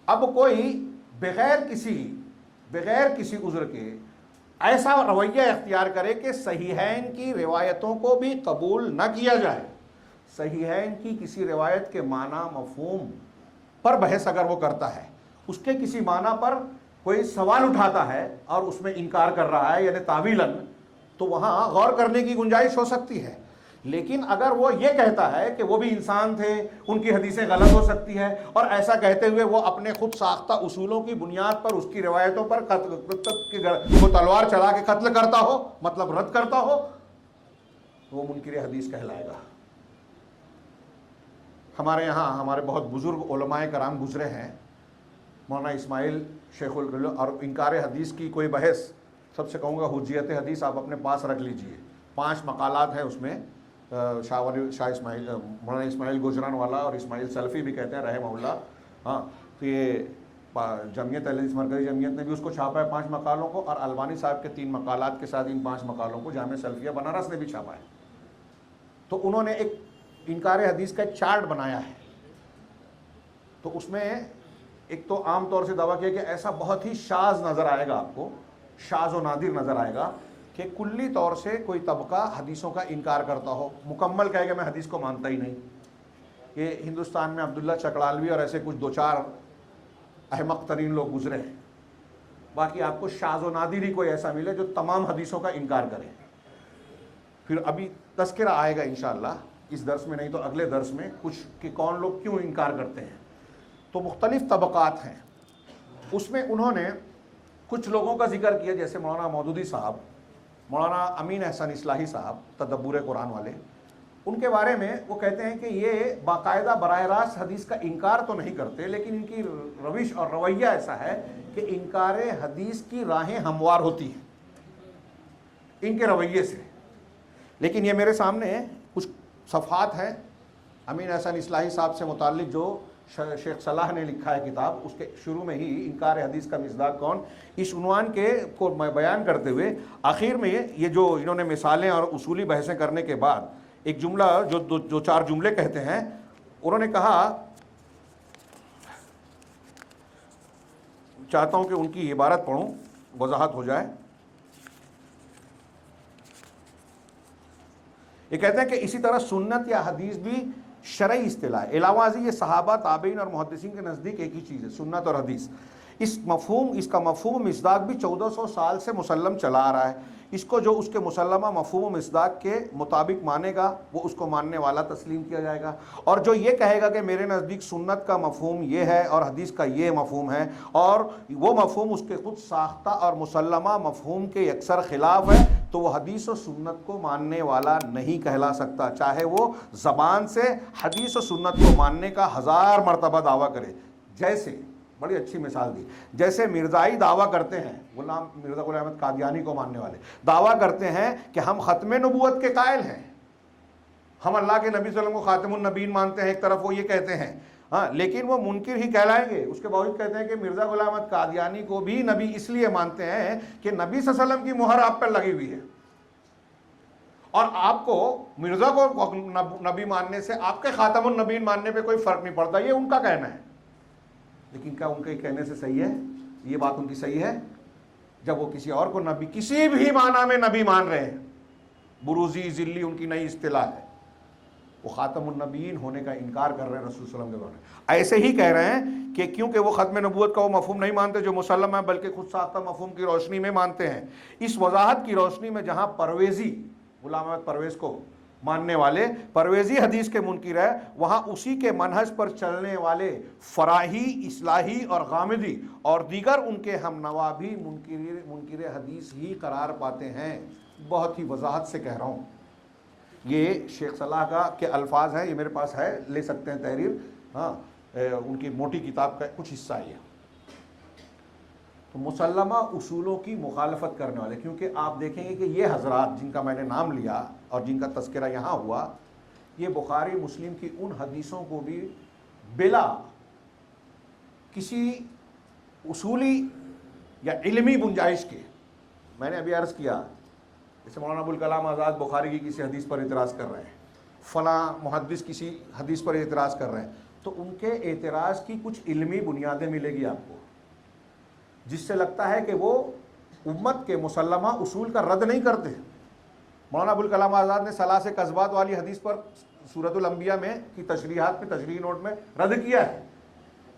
اب کوئی بغیر کسی عذر کے ایسا رویہ اختیار کرے کہ صحیحین کی روایتوں کو بھی قبول نہ کیا جائے، صحیحین کی کسی روایت کے معنی مفہوم پر بحث اگر وہ کرتا ہے، اس کے کسی معنی پر کوئی سوال اٹھاتا ہے اور اس میں انکار کر رہا ہے یعنی تاویلاً، تو وہاں غور کرنے کی گنجائش ہو سکتی ہے. لیکن اگر وہ یہ کہتا ہے کہ وہ بھی انسان تھے، ان کی حدیثیں غلط ہو سکتی ہے، اور ایسا کہتے ہوئے وہ اپنے خود ساختہ اصولوں کی بنیاد پر اس کی روایتوں پر وہ تلوار چلا کے قتل کرتا ہو، مطلب رد کرتا ہو، تو وہ منکر حدیث کہلائے گا. ہمارے یہاں ہمارے بہت بزرگ علماء کرام گزرے ہیں، مولانا اسماعیل شیخ اور انکار حدیث کی کوئی بحث، سب سے کہوں گا حجیت حدیث آپ اپنے پاس رکھ لیجئے، 5 مقالات ہیں اس میں. شاہ اسماعیل مولانا اسماعیل گجران والا اور اسماعیل سلفی بھی کہتے ہیں رحمہ اللہ. ہاں، تو یہ جمعیت اہل حدیث مرکزی جمعیت نے بھی اس کو چھاپا ہے 5 مقالوں کو، اور البانی صاحب کے 3 مقالات کے ساتھ ان 5 مقالوں کو جامع سلفیہ بنارس نے بھی چھاپا ہے. تو انہوں نے ایک انکار حدیث کا ایک چارٹ بنایا ہے. تو اس میں ایک تو عام طور سے دعویٰ کیا کہ ایسا بہت ہی شاذ نظر آئے گا، آپ کو شاذ و نادر نظر آئے گا کہ کلی طور سے کوئی طبقہ حدیثوں کا انکار کرتا ہو، مکمل کہے کہ میں حدیث کو مانتا ہی نہیں. یہ ہندوستان میں عبداللہ چکڑالوی اور ایسے کچھ 2-4 احمق ترین لوگ گزرے ہیں، باقی آپ کو شاذ و نادر ہی کوئی ایسا ملے جو تمام حدیثوں کا انکار کرے. پھر ابھی تذکرہ آئے گا انشاءاللہ اس درس میں، نہیں تو اگلے درس میں، کچھ کہ کون لوگ کیوں انکار کرتے ہیں. تو مختلف طبقات ہیں. اس میں انہوں نے کچھ لوگوں کا ذکر کیا، جیسے مولانا مودودی صاحب، مولانا امین احسان اصلاحی صاحب تدبر قرآن والے. ان کے بارے میں وہ کہتے ہیں کہ یہ باقاعدہ براہ راست حدیث کا انکار تو نہیں کرتے، لیکن ان کی روش اور رویہ ایسا ہے کہ انکار حدیث کی راہیں ہموار ہوتی ہیں ان کے رویے سے. لیکن یہ میرے سامنے کچھ صفحات ہیں امین احسان اصلاحی صاحب سے متعلق جو شیخ صلاح نے لکھا ہے کتاب، اس کے شروع میں ہی انکار حدیث کا مصداق کون، اس عنوان کے کو میں بیان کرتے ہوئے آخر میں یہ جو انہوں نے مثالیں اور اصولی بحثیں کرنے کے بعد ایک جملہ جو 4 جملے کہتے ہیں، انہوں نے کہا، چاہتا ہوں کہ ان کی عبارت پڑھوں، وضاحت ہو جائے. یہ کہتے ہیں کہ اسی طرح سنت یا حدیث بھی شرعی اصطلاح ہے. علاوہ ازیں یہ صحابہ، تابعین اور محدثین کے نزدیک ایک ہی چیز ہے، سنت اور حدیث. اس کا مفہوم مصداق بھی 1400 سال سے مسلم چلا آ رہا ہے. اس کو جو اس کے مسلمہ مفہوم و مصداق کے مطابق مانے گا وہ اس کو ماننے والا تسلیم کیا جائے گا، اور جو یہ کہے گا کہ میرے نزدیک سنت کا مفہوم یہ ہے اور حدیث کا یہ مفہوم ہے، اور وہ مفہوم اس کے خود ساختہ اور مسلمہ مفہوم کے یکسر خلاف ہے، تو وہ حدیث و سنت کو ماننے والا نہیں کہلا سکتا، چاہے وہ زبان سے حدیث و سنت کو ماننے کا 1000 مرتبہ دعویٰ کرے. جیسے بڑی اچھی مثال دی، جیسے مرزائی دعویٰ کرتے ہیں، مرزا غلام احمد قادیانی کو ماننے والے دعویٰ کرتے ہیں کہ ہم ختم نبوت کے قائل ہیں، ہم اللہ کے نبی صلی اللہ علیہ وسلم کو خاتم النبیین مانتے ہیں. ایک طرف وہ یہ کہتے ہیں، ہاں، لیکن وہ منکر ہی کہلائیں گے. اس کے باوجود کہتے ہیں کہ مرزا غلام احمد قادیانی کو بھی نبی اس لیے مانتے ہیں کہ نبی صلی اللہ علیہ وسلم کی مہر آپ پر لگی ہوئی ہے، اور آپ کو مرزا کو نبی ماننے سے آپ کے خاتم النبیین ماننے پہ کوئی فرق نہیں پڑتا. یہ ان کا کہنا ہے. لیکن کیا ان کے کہنے سے صحیح ہے؟ یہ بات ان کی صحیح ہے؟ جب وہ کسی اور کو نبی کسی بھی معنی میں نبی مان رہے ہیں، بروزی ذلی ان کی نئی اصطلاح ہے، وہ خاتم النبیین ہونے کا انکار کر رہے ہیں رسول صلی اللہ علیہ وسلم کے بارے میں. ایسے ہی کہہ رہے ہیں کہ کیونکہ وہ ختم نبوت کا وہ مفہوم نہیں مانتے جو مسلم ہے، بلکہ خود ساختہ مفہوم کی روشنی میں مانتے ہیں. اس وضاحت کی روشنی میں جہاں پرویزی، غلام احمد پرویز کو ماننے والے پرویزی حدیث کے منکر ہے، وہاں اسی کے منہج پر چلنے والے فراہی، اصلاحی اور غامدی اور دیگر ان کے ہم نوا بھی منکر حدیث ہی قرار پاتے ہیں. بہت ہی وضاحت سے کہہ رہا ہوں. یہ شیخ صلاح کا کے الفاظ ہیں، یہ میرے پاس ہے، لے سکتے ہیں تحریر، ہاں ان کی موٹی کتاب کا کچھ حصہ ہے یہ۔ تو مسلمہ اصولوں کی مخالفت کرنے والے، کیونکہ آپ دیکھیں گے کہ یہ حضرات جن کا میں نے نام لیا اور جن کا تذکرہ یہاں ہوا، یہ بخاری مسلم کی ان حدیثوں کو بھی بلا کسی اصولی یا علمی گنجائش کے، میں نے ابھی عرض کیا جیسے مولانا ابوالکلام آزاد بخاری کی کسی حدیث پر اعتراض کر رہے ہیں، فلاں محدث کسی حدیث پر اعتراض کر رہے ہیں، تو ان کے اعتراض کی کچھ علمی بنیادیں ملے گی آپ کو، جس سے لگتا ہے کہ وہ امت کے مسلمہ اصول کا رد نہیں کرتے۔ مولانا ابوالکلام آزاد نے ثلاث کذبات والی حدیث پر سورۃ الانبیاء میں کی تشریحات میں تشریحی نوٹ میں رد کیا ہے،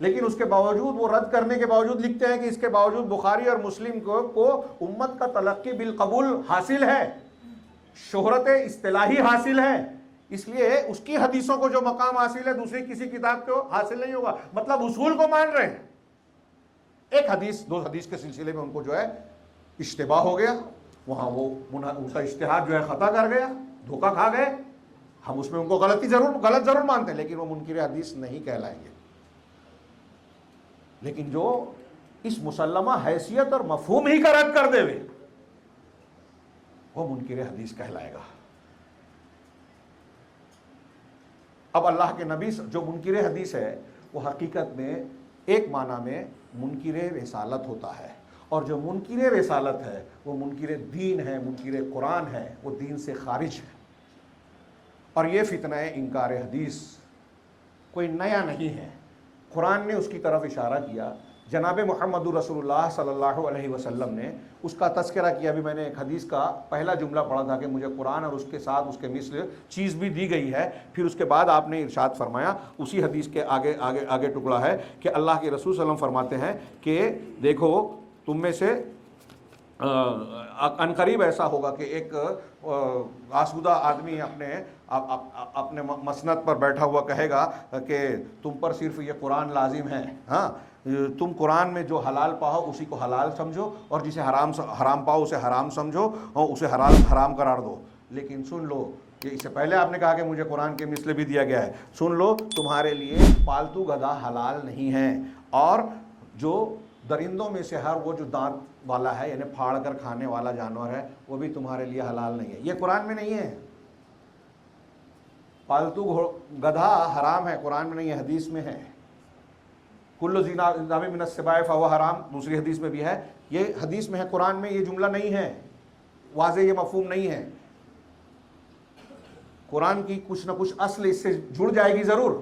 لیکن اس کے باوجود وہ رد کرنے کے باوجود لکھتے ہیں کہ اس کے باوجود بخاری اور مسلم کو امت کا تلقی بالقبول حاصل ہے، شہرت اصطلاحی حاصل ہے، اس لیے اس کی حدیثوں کو جو مقام حاصل ہے دوسری کسی کتاب کو حاصل نہیں ہوگا، مطلب اصول کو مان رہے ہیں۔ ایک حدیث دو حدیث کے سلسلے میں ان کو جو ہے اشتباہ ہو گیا، وہاں وہ ان کا اجتہاد جو ہے خطا کر گیا، دھوکہ کھا گئے، ہم اس میں ان کو غلط ضرور مانتے ہیں، لیکن وہ منکر حدیث نہیں کہلائیں گے۔ لیکن جو اس مسلمہ حیثیت اور مفہوم ہی کا رد کر دے وے، وہ منکر حدیث کہلائے گا۔ اب اللہ کے نبی جو منکر حدیث ہے وہ حقیقت میں ایک معنی میں منکر رسالت ہوتا ہے، اور جو منکر رسالت ہے وہ منکر دین ہے، منکر قرآن ہے، وہ دین سے خارج ہے۔ اور یہ فتنہ انکار حدیث کوئی نیا نہیں ہے، قرآن نے اس کی طرف اشارہ کیا، جناب محمد رسول اللہ صلی اللہ علیہ وسلم نے اس کا تذکرہ کیا۔ ابھی میں نے ایک حدیث کا پہلا جملہ پڑھا تھا کہ مجھے قرآن اور اس کے ساتھ اس کے مثل چیز بھی دی گئی ہے، پھر اس کے بعد آپ نے ارشاد فرمایا اسی حدیث کے آگے ٹکڑا ہے کہ اللہ کے رسول صلی اللہ علیہ وسلم فرماتے ہیں کہ دیکھو تم میں سے عنقریب ایسا ہوگا کہ ایک آسودہ آدمی اپنے مسند پر بیٹھا ہوا کہے گا کہ تم پر صرف یہ قرآن لازم ہے، ہاں تم قرآن میں جو حلال پاؤ اسی کو حلال سمجھو، اور جسے حرام پاؤ اسے حرام سمجھو اور اسے حرام قرار دو۔ لیکن سن لو کہ اس سے پہلے آپ نے کہا کہ مجھے قرآن کے مثل بھی دیا گیا ہے، سن لو تمہارے لیے پالتو گدھا حلال نہیں ہے، اور جو درندوں میں سے ہر وہ جو دانت والا ہے یعنی پھاڑ کر کھانے والا جانور ہے وہ بھی تمہارے لیے حلال نہیں ہے۔ یہ قرآن میں نہیں ہے، پالتو گدھا حرام ہے، قرآن میں نہیں ہے، حدیث میں ہے۔ کل ذی ناب من السباع فہو حرام، دوسری حدیث میں بھی ہے، یہ حدیث میں ہے، قرآن میں یہ جملہ نہیں ہے، واضح یہ مفہوم نہیں ہے۔ قرآن کی کچھ نہ کچھ اصل اس سے جڑ جائے گی ضرور،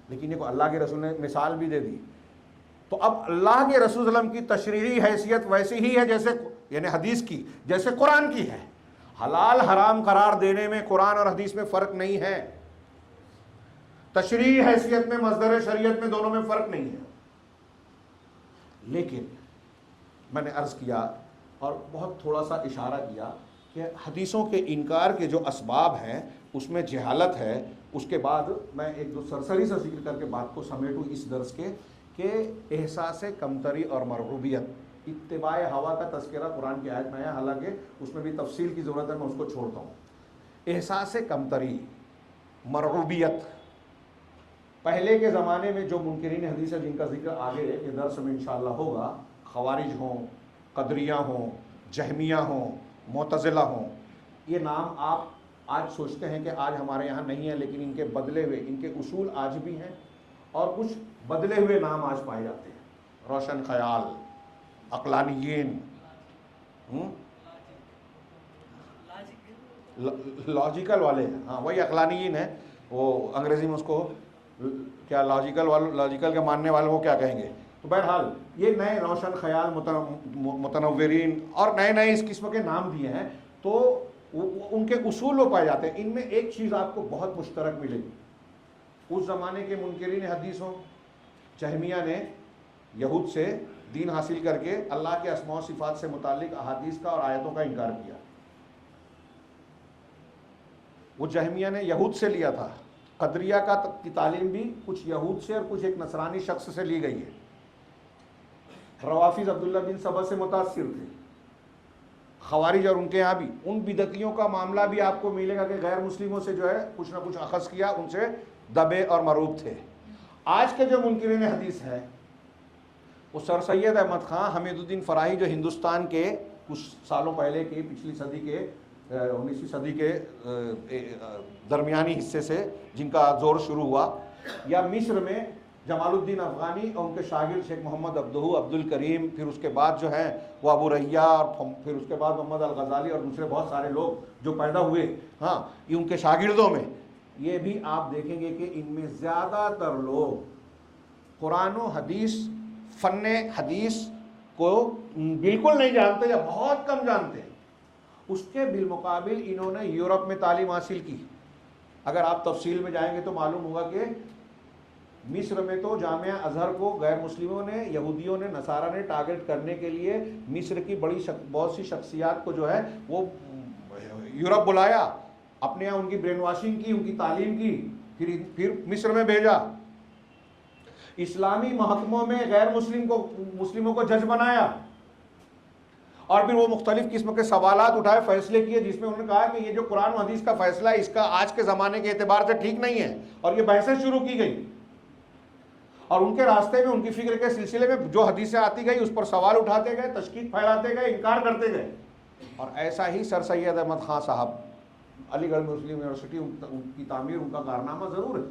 لیکن یہ کو اللہ کے رسول نے مثال بھی دے دی۔ تو اب اللہ کے رسول صلی اللہ علیہ وسلم کی تشریعی حیثیت ویسی ہی ہے جیسے یعنی حدیث کی جیسے قرآن کی ہے، حلال حرام قرار دینے میں قرآن اور حدیث میں فرق نہیں ہے، تشریعی حیثیت میں مصدر شریعت میں دونوں میں فرق نہیں ہے۔ لیکن میں نے عرض کیا اور بہت تھوڑا سا اشارہ کیا کہ حدیثوں کے انکار کے جو اسباب ہیں اس میں جہالت ہے۔ اس کے بعد میں ایک دو سرسری سے ذکر کر کے بات کو سمیٹوں اس درس کے کہ احساس کمتری اور مرغوبیت، اتباع ہوا کا تذکرہ قرآن کی آیت میں ہے، حالانکہ اس میں بھی تفصیل کی ضرورت ہے، میں اس کو چھوڑتا ہوں۔ احساس کمتری، مرغوبیت، پہلے کے زمانے میں جو منکرین حدیث ہے جن کا ذکر آگے کے درس میں انشاءاللہ ہوگا، خوارج ہوں، قدریہ ہوں، جہمیہ ہوں، معتزلہ ہوں، یہ نام آپ آج سوچتے ہیں کہ آج ہمارے یہاں نہیں ہے، لیکن ان کے بدلے ہوئے ان کے اصول آج بھی ہیں اور کچھ بدلے ہوئے نام آج پائے جاتے ہیں۔ روشن خیال، عقلانیین، لاجیکل والے ہیں، ہاں وہی عقلانیین ہیں، وہ انگریزی میں اس کو کیا لاجیکل کے ماننے والوں کو کیا کہیں گے۔ تو بہرحال یہ نئے روشن خیال متنورین اور نئے اس قسم کے نام دیے ہیں، تو ان کے اصول وہ پائے جاتے ہیں۔ ان میں ایک چیز آپ کو بہت مشترک ملے گی، اس زمانے کے منکرین حدیثوں جہمیہ نے یہود سے دین حاصل کر کے اللہ کے اسماء و صفات سے متعلق احادیث کا اور آیتوں کا انکار کیا۔ وہ جہمیہ نے یہود سے لیا تھا، قدریہ کی تعلیم بھی کچھ یہود سے اور کچھ ایک نصرانی شخص سے لی گئی ہے۔ روافظ عبداللہ بن سبا سے متاثر تھے، خوارج اور ان کے یہاں بھی ان بدعتیوں کا معاملہ بھی آپ کو ملے گا کہ غیر مسلموں سے جو ہے کچھ نہ کچھ اخذ کیا، ان سے دبے اور مروب تھے۔ آج کے جو منکرین حدیث ہیں وہ سر سید احمد خان حمید الدین فراہی، جو ہندوستان کے کچھ سالوں پہلے کی پچھلی صدی کے 19ویں صدی کے درمیانی حصے سے جن کا زور شروع ہوا، یا مصر میں جمال الدین افغانی اور ان کے شاگرد شیخ محمد عبد الکریم، پھر اس کے بعد جو ہیں وہ ابو ریا، اور پھر اس کے بعد محمد الغزالی اور دوسرے بہت سارے لوگ جو پیدا ہوئے، ہاں یہ ان کے شاگردوں میں، یہ بھی آپ دیکھیں گے کہ ان میں زیادہ تر لوگ قرآن و حدیث، فن حدیث کو بالکل نہیں جانتے یا بہت کم جانتے ہیں۔ اس کے بالمقابل انہوں نے یورپ میں تعلیم حاصل کی۔ اگر آپ تفصیل میں جائیں گے تو معلوم ہوگا کہ مصر میں تو جامعہ ازہر کو غیر مسلموں نے، یہودیوں نے، نصارہ نے ٹارگٹ کرنے کے لیے مصر کی بہت سی شخصیات کو جو ہے وہ یورپ بلایا، اپنے یہاں ان کی برین واشنگ کی، ان کی تعلیم کی، پھر مصر میں بھیجا۔ اسلامی محکموں میں غیر مسلموں کو جج بنایا، اور پھر وہ مختلف قسم کے سوالات اٹھائے، فیصلے کیے، جس میں انہوں نے کہا کہ یہ جو قرآن و حدیث کا فیصلہ ہے اس کا آج کے زمانے کے اعتبار سے ٹھیک نہیں ہے، اور یہ بحثیں شروع کی گئی، اور ان کے راستے میں ان کی فکر کے سلسلے میں جو حدیثیں آتی گئی اس پر سوال اٹھاتے گئے، تشکیک پھیلاتے گئے، انکار کرتے گئے۔ اور ایسا ہی سر سید احمد خان صاحب، علی گڑھ مسلم یونیورسٹی ان کی تعمیر، ان کا کارنامہ ضرور ہے،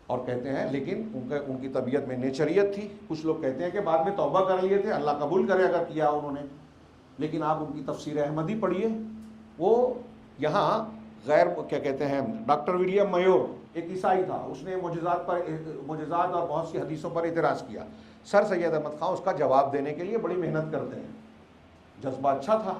اور کہتے ہیں لیکن ان کی طبیعت میں نیچریت تھی۔ کچھ لوگ کہتے ہیں کہ بعد میں توبہ کر لیے تھے، اللہ قبول کرے اگر کیا انہوں نے، لیکن آپ ان کی تفسیر احمدی پڑھیے، وہ یہاں غیر کیا کہتے ہیں، ڈاکٹر ولیم میور ایک عیسائی تھا، اس نے معجزات اور بہت سی حدیثوں پر اعتراض کیا۔ سر سید احمد خان اس کا جواب دینے کے لیے بڑی محنت کرتے ہیں، جذبہ اچھا تھا،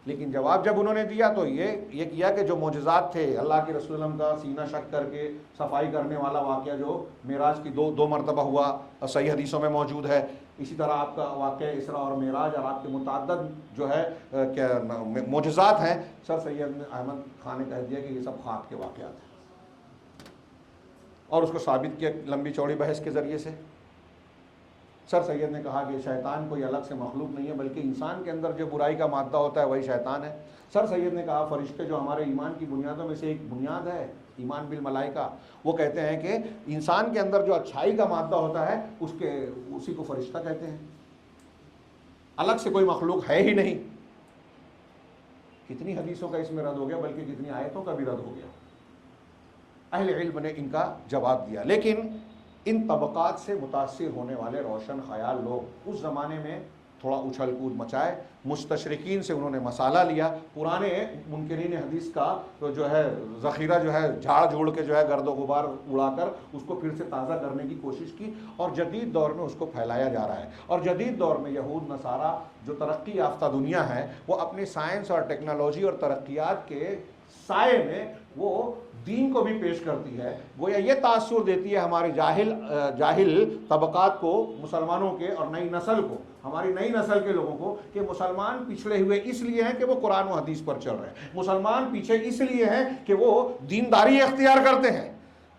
لیکن جواب جب انہوں نے دیا تو یہ کیا کہ جو معجزات تھے، اللہ کے رسول اللہ کا سینہ شق کر کے صفائی کرنے والا واقعہ جو معراج کی دو مرتبہ ہوا اور صحیح حدیثوں میں موجود ہے، اسی طرح آپ کا واقعہ اسراء اور معراج اور آپ کے متعدد جو ہے معجزات ہیں، سر سید احمد خان نے کہہ دیا کہ یہ سب خواب کے واقعات ہیں، اور اس کو ثابت کیا لمبی چوڑی بحث کے ذریعے سے۔ سر سید نے کہا کہ شیطان کوئی الگ سے مخلوق نہیں ہے، بلکہ انسان کے اندر جو برائی کا مادہ ہوتا ہے وہی شیطان ہے۔ سر سید نے کہا فرشتے جو ہمارے ایمان کی بنیادوں میں سے ایک بنیاد ہے، ایمان بالملائکہ، وہ کہتے ہیں کہ انسان کے اندر جو اچھائی کا مادہ ہوتا ہے اسی کو فرشتہ کہتے ہیں، الگ سے کوئی مخلوق ہے ہی نہیں۔ کتنی حدیثوں کا اس میں رد ہو گیا، بلکہ کتنی آیتوں کا بھی رد ہو گیا۔ اہل علم نے ان کا جواب دیا، لیکن ان طبقات سے متاثر ہونے والے روشن خیال لوگ اس زمانے میں تھوڑا اچھل کود مچائے، مستشرقین سے انہوں نے مسالہ لیا، پرانے منکرین حدیث کا تو جو ہے ذخیرہ جو ہے جھاڑ جھوڑ کے جو ہے گرد و غبار اڑا کر اس کو پھر سے تازہ کرنے کی کوشش کی، اور جدید دور میں اس کو پھیلایا جا رہا ہے۔ اور جدید دور میں یہود نصارہ جو ترقی یافتہ دنیا ہے، وہ اپنی سائنس اور ٹیکنالوجی اور ترقیات کے سائے میں وہ دین کو بھی پیش کرتی ہے، گویا یہ تاثر دیتی ہے ہمارے جاہل طبقات کو، مسلمانوں کے اور نئی نسل کو، ہماری نئی نسل کے لوگوں کو، کہ مسلمان پچھڑے ہوئے اس لیے ہیں کہ وہ قرآن و حدیث پر چل رہے ہیں، مسلمان پیچھے اس لیے ہیں کہ وہ دینداری اختیار کرتے ہیں،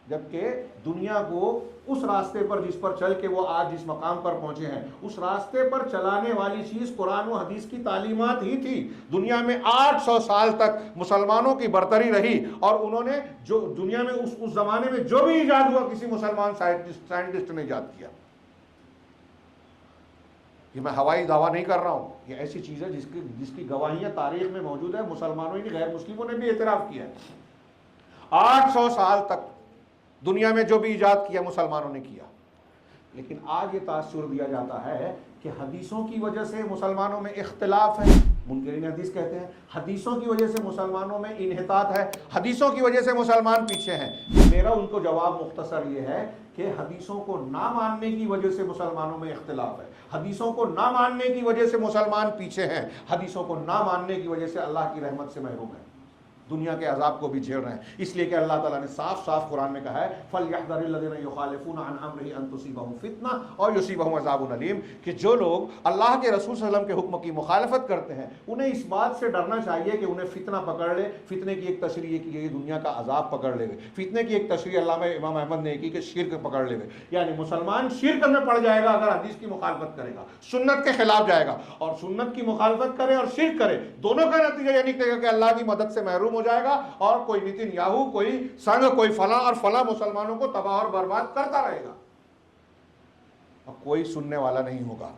جبکہ دنیا کو اس راستے پر جس پر چل کے وہ آج جس مقام پر پہنچے ہیں، اس راستے پر چلانے والی چیز قرآن و حدیث کی تعلیمات ہی تھی۔ دنیا میں 800 سال تک مسلمانوں کی برتری رہی، اور انہوں نے جو دنیا میں اس زمانے میں جو بھی ایجاد ہوا کسی مسلمان سائنٹسٹ نے ایجاد کیا۔ یہ میں ہوائی دعویٰ نہیں کر رہا ہوں، یہ ایسی چیز ہے جس کی گواہیاں تاریخ میں موجود ہے، مسلمانوں ہی غیر مسلموں نے بھی اعتراف کیا ہے۔ 800 سال تک دنیا میں جو بھی ایجاد کیا مسلمانوں نے کیا، لیکن آج یہ تاثر دیا جاتا ہے کہ حدیثوں کی وجہ سے مسلمانوں میں اختلاف ہے، منکرین حدیث کہتے ہیں حدیثوں کی وجہ سے مسلمانوں میں انحطاط ہے، حدیثوں کی وجہ سے مسلمان پیچھے ہیں۔ میرا ان کو جواب مختصر یہ ہے کہ حدیثوں کو نہ ماننے کی وجہ سے مسلمانوں میں اختلاف ہے، حدیثوں کو نہ ماننے کی وجہ سے مسلمان پیچھے ہیں، حدیثوں کو نہ ماننے کی وجہ سے اللہ کی رحمت سے محروم ہے۔ دنیا کے عذاب کو بھی جھیل رہے ہیں، اس لیے کہ اللہ تعالیٰ نے صاف صاف قرآن میں کہا ہے فَلْيَحْذَرِ الَّذِينَ يُخَالِفُونَ عَنْ أَمْرِهِ أَن تُصِيبَهُمْ فِتْنَةٌ أَوْ يُصِيبَهُمْ عَذَابٌ أَلِيمٌ، کہ جو لوگ اللہ کے رسول صلی اللہ علیہ وسلم کے حکم کی مخالفت کرتے ہیں انہیں اس بات سے ڈرنا چاہیے کہ انہیں فتنہ پکڑ لے۔ فتنے کی ایک تشریح ہے کہ یہ دنیا کا عذاب پکڑ لے گئے، فتنے کی ایک تشریح علامہ امام احمد نے کی کہ شرک پکڑ لے گئے، یعنی مسلمان شرک میں پڑ جائے گا اگر حدیث کی مخالفت کرے گا، سنت کے خلاف جائے گا، اور سنت کی مخالفت کرے اور شرک کرے، دونوں کا نتیجہ یہ نکلے گا کہ اللہ کی مدد سے محروم ہو جائے گا، اور کوئی نیتن یاہو، کوئی سنگ، کوئی فلاں اور فلاں مسلمانوں کو تباہ اور برباد کرتا رہے گا، اور کوئی سننے والا نہیں ہوگا۔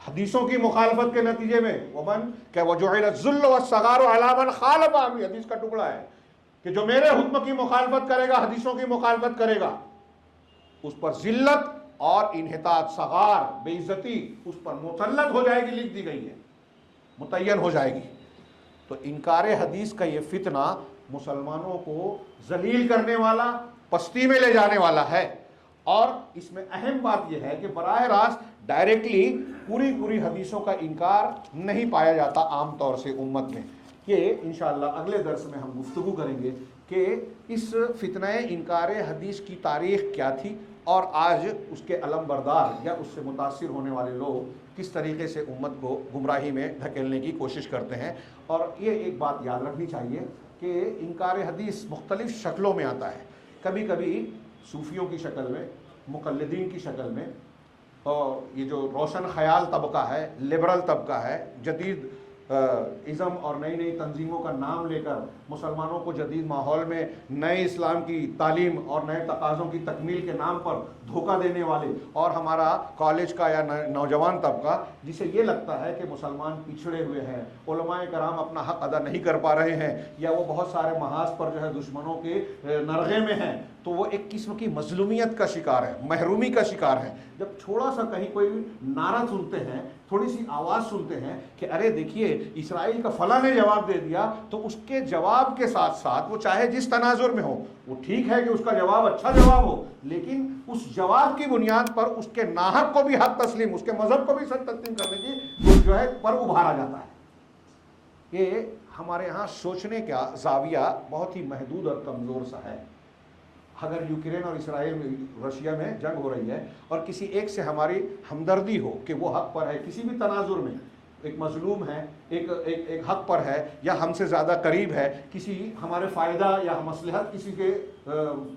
حدیثوں کی مخالفت کے نتیجے میں وَجُعِلَ الذُّلُّ وَالصَّغَارُ عَلَىٰ مَنْ خَالَفَ أَمْرِي، حدیث کا ٹکڑا ہے کہ جو میرے حکم کی مخالفت کرے گا، حدیثوں کی مخالفت کرے گا، اس پر ذلت اور انحطاط، صغار، بے عزتی اس پر مسلط ہو جائے گی، لکھ دی گئی ہے، متعین ہو جائے گی۔ تو انکار حدیث کا یہ فتنہ مسلمانوں کو ذلیل کرنے والا، پستی میں لے جانے والا ہے، اور اس میں اہم بات یہ ہے کہ براہ راست ڈائریکٹلی پوری حدیثوں کا انکار نہیں پایا جاتا عام طور سے امت میں۔ یہ انشاءاللہ اگلے درس میں ہم گفتگو کریں گے کہ اس فتنہ انکار حدیث کی تاریخ کیا تھی، اور آج اس کے علم بردار یا اس سے متاثر ہونے والے لوگ کس طریقے سے امت کو گمراہی میں دھکیلنے کی کوشش کرتے ہیں۔ اور یہ ایک بات یاد رکھنی چاہیے کہ انکار حدیث مختلف شکلوں میں آتا ہے، کبھی کبھی صوفیوں کی شکل میں، مقلدین کی شکل میں، اور یہ جو روشن خیال طبقہ ہے، لبرل طبقہ ہے، جدید ازم اور نئی نئی تنظیموں کا نام لے کر مسلمانوں کو جدید ماحول میں نئے اسلام کی تعلیم اور نئے تقاضوں کی تکمیل کے نام پر دھوکہ دینے والے، اور ہمارا کالج کا یا نوجوان طبقہ جسے یہ لگتا ہے کہ مسلمان پچھڑے ہوئے ہیں، علماء کرام اپنا حق ادا نہیں کر پا رہے ہیں، یا وہ بہت سارے محاذ پر جو ہے دشمنوں کے نرغے میں ہیں، تو وہ ایک قسم کی مظلومیت کا شکار ہے، محرومی کا شکار ہے۔ جب تھوڑا سا کہیں کوئی نعرہ سنتے ہیں، تھوڑی سی آواز سنتے ہیں کہ ارے دیکھیے اسرائیل کا فلاں نے جواب دے دیا، تو اس کے جواب کے ساتھ ساتھ وہ چاہے جس تناظر میں ہو، وہ ٹھیک ہے کہ اس کا جواب اچھا جواب ہو، لیکن اس جواب کی بنیاد پر اس کے ناحق کو بھی حق تسلیم، اس کے مذہب کو بھی سچ تسلیم کرنے کی جو ہے پر ابھارا جاتا ہے۔ یہ ہمارے ہاں سوچنے کا زاویہ بہت ہی محدود اور کمزور سا ہے۔ اگر یوکرین اور اسرائیل میں، رشیا میں جنگ ہو رہی ہے، اور کسی ایک سے ہماری ہمدردی ہو کہ وہ حق پر ہے، کسی بھی تناظر میں ایک مظلوم ہے، ایک حق پر ہے، یا ہم سے زیادہ قریب ہے، کسی ہمارے فائدہ یا مصلحت کسی کے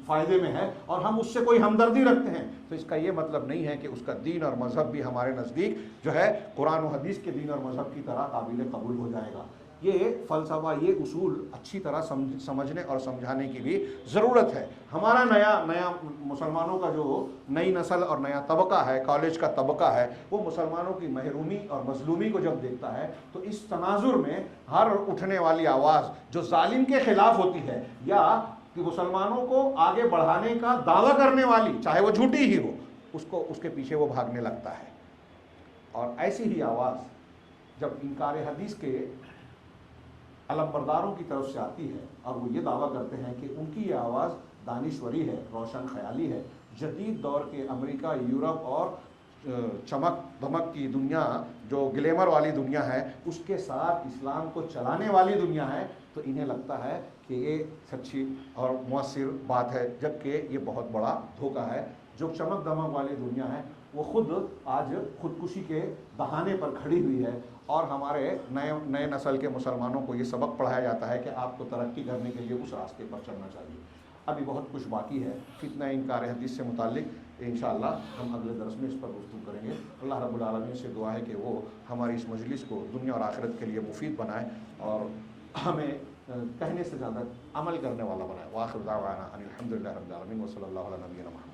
فائدے میں ہے، اور ہم اس سے کوئی ہمدردی رکھتے ہیں، تو اس کا یہ مطلب نہیں ہے کہ اس کا دین اور مذہب بھی ہمارے نزدیک جو ہے قرآن و حدیث کے دین اور مذہب کی طرح قابل قبول ہو جائے گا۔ یہ فلسفہ، یہ اصول اچھی طرح سمجھنے اور سمجھانے کی بھی ضرورت ہے۔ ہمارا نیا مسلمانوں کا جو نئی نسل اور نیا طبقہ ہے، کالج کا طبقہ ہے، وہ مسلمانوں کی محرومی اور مظلومی کو جب دیکھتا ہے تو اس تناظر میں ہر اٹھنے والی آواز جو ظالم کے خلاف ہوتی ہے، یا کہ مسلمانوں کو آگے بڑھانے کا دعویٰ کرنے والی، چاہے وہ جھوٹی ہی ہو، اس کے پیچھے وہ بھاگنے لگتا ہے۔ اور ایسی ہی آواز جب انکار حدیث کے علم برداروں کی طرف سے آتی ہے، اور وہ یہ دعویٰ کرتے ہیں کہ ان کی یہ آواز دانشوری ہے، روشن خیالی ہے، جدید دور کے امریکہ، یورپ اور چمک دھمک کی دنیا، جو گلیمر والی دنیا ہے، اس کے ساتھ اسلام کو چلانے والی دنیا ہے، تو انہیں لگتا ہے کہ یہ سچی اور مؤثر بات ہے، جبکہ یہ بہت بڑا دھوکہ ہے۔ جو چمک دمک والی دنیا ہے وہ خود آج خودکشی کے بہانے پر کھڑی ہوئی ہے، اور ہمارے نئے نسل کے مسلمانوں کو یہ سبق پڑھایا جاتا ہے کہ آپ کو ترقی کرنے کے لیے اس راستے پر چلنا چاہیے۔ ابھی بہت کچھ باقی ہے فتنہ انکار حدیث سے متعلق، انشاءاللہ ہم اگلے درس میں اس پر گفتگو کریں گے۔ اللہ رب العالمین سے دعا ہے کہ وہ ہماری اس مجلس کو دنیا اور آخرت کے لیے مفید بنائے، اور ہمیں کہنے سے زیادہ عمل کرنے والا بنائے۔ وآخر دعوانا ان الحمد للہ رب العالمین، وصلی اللہ علی نبینا محمد۔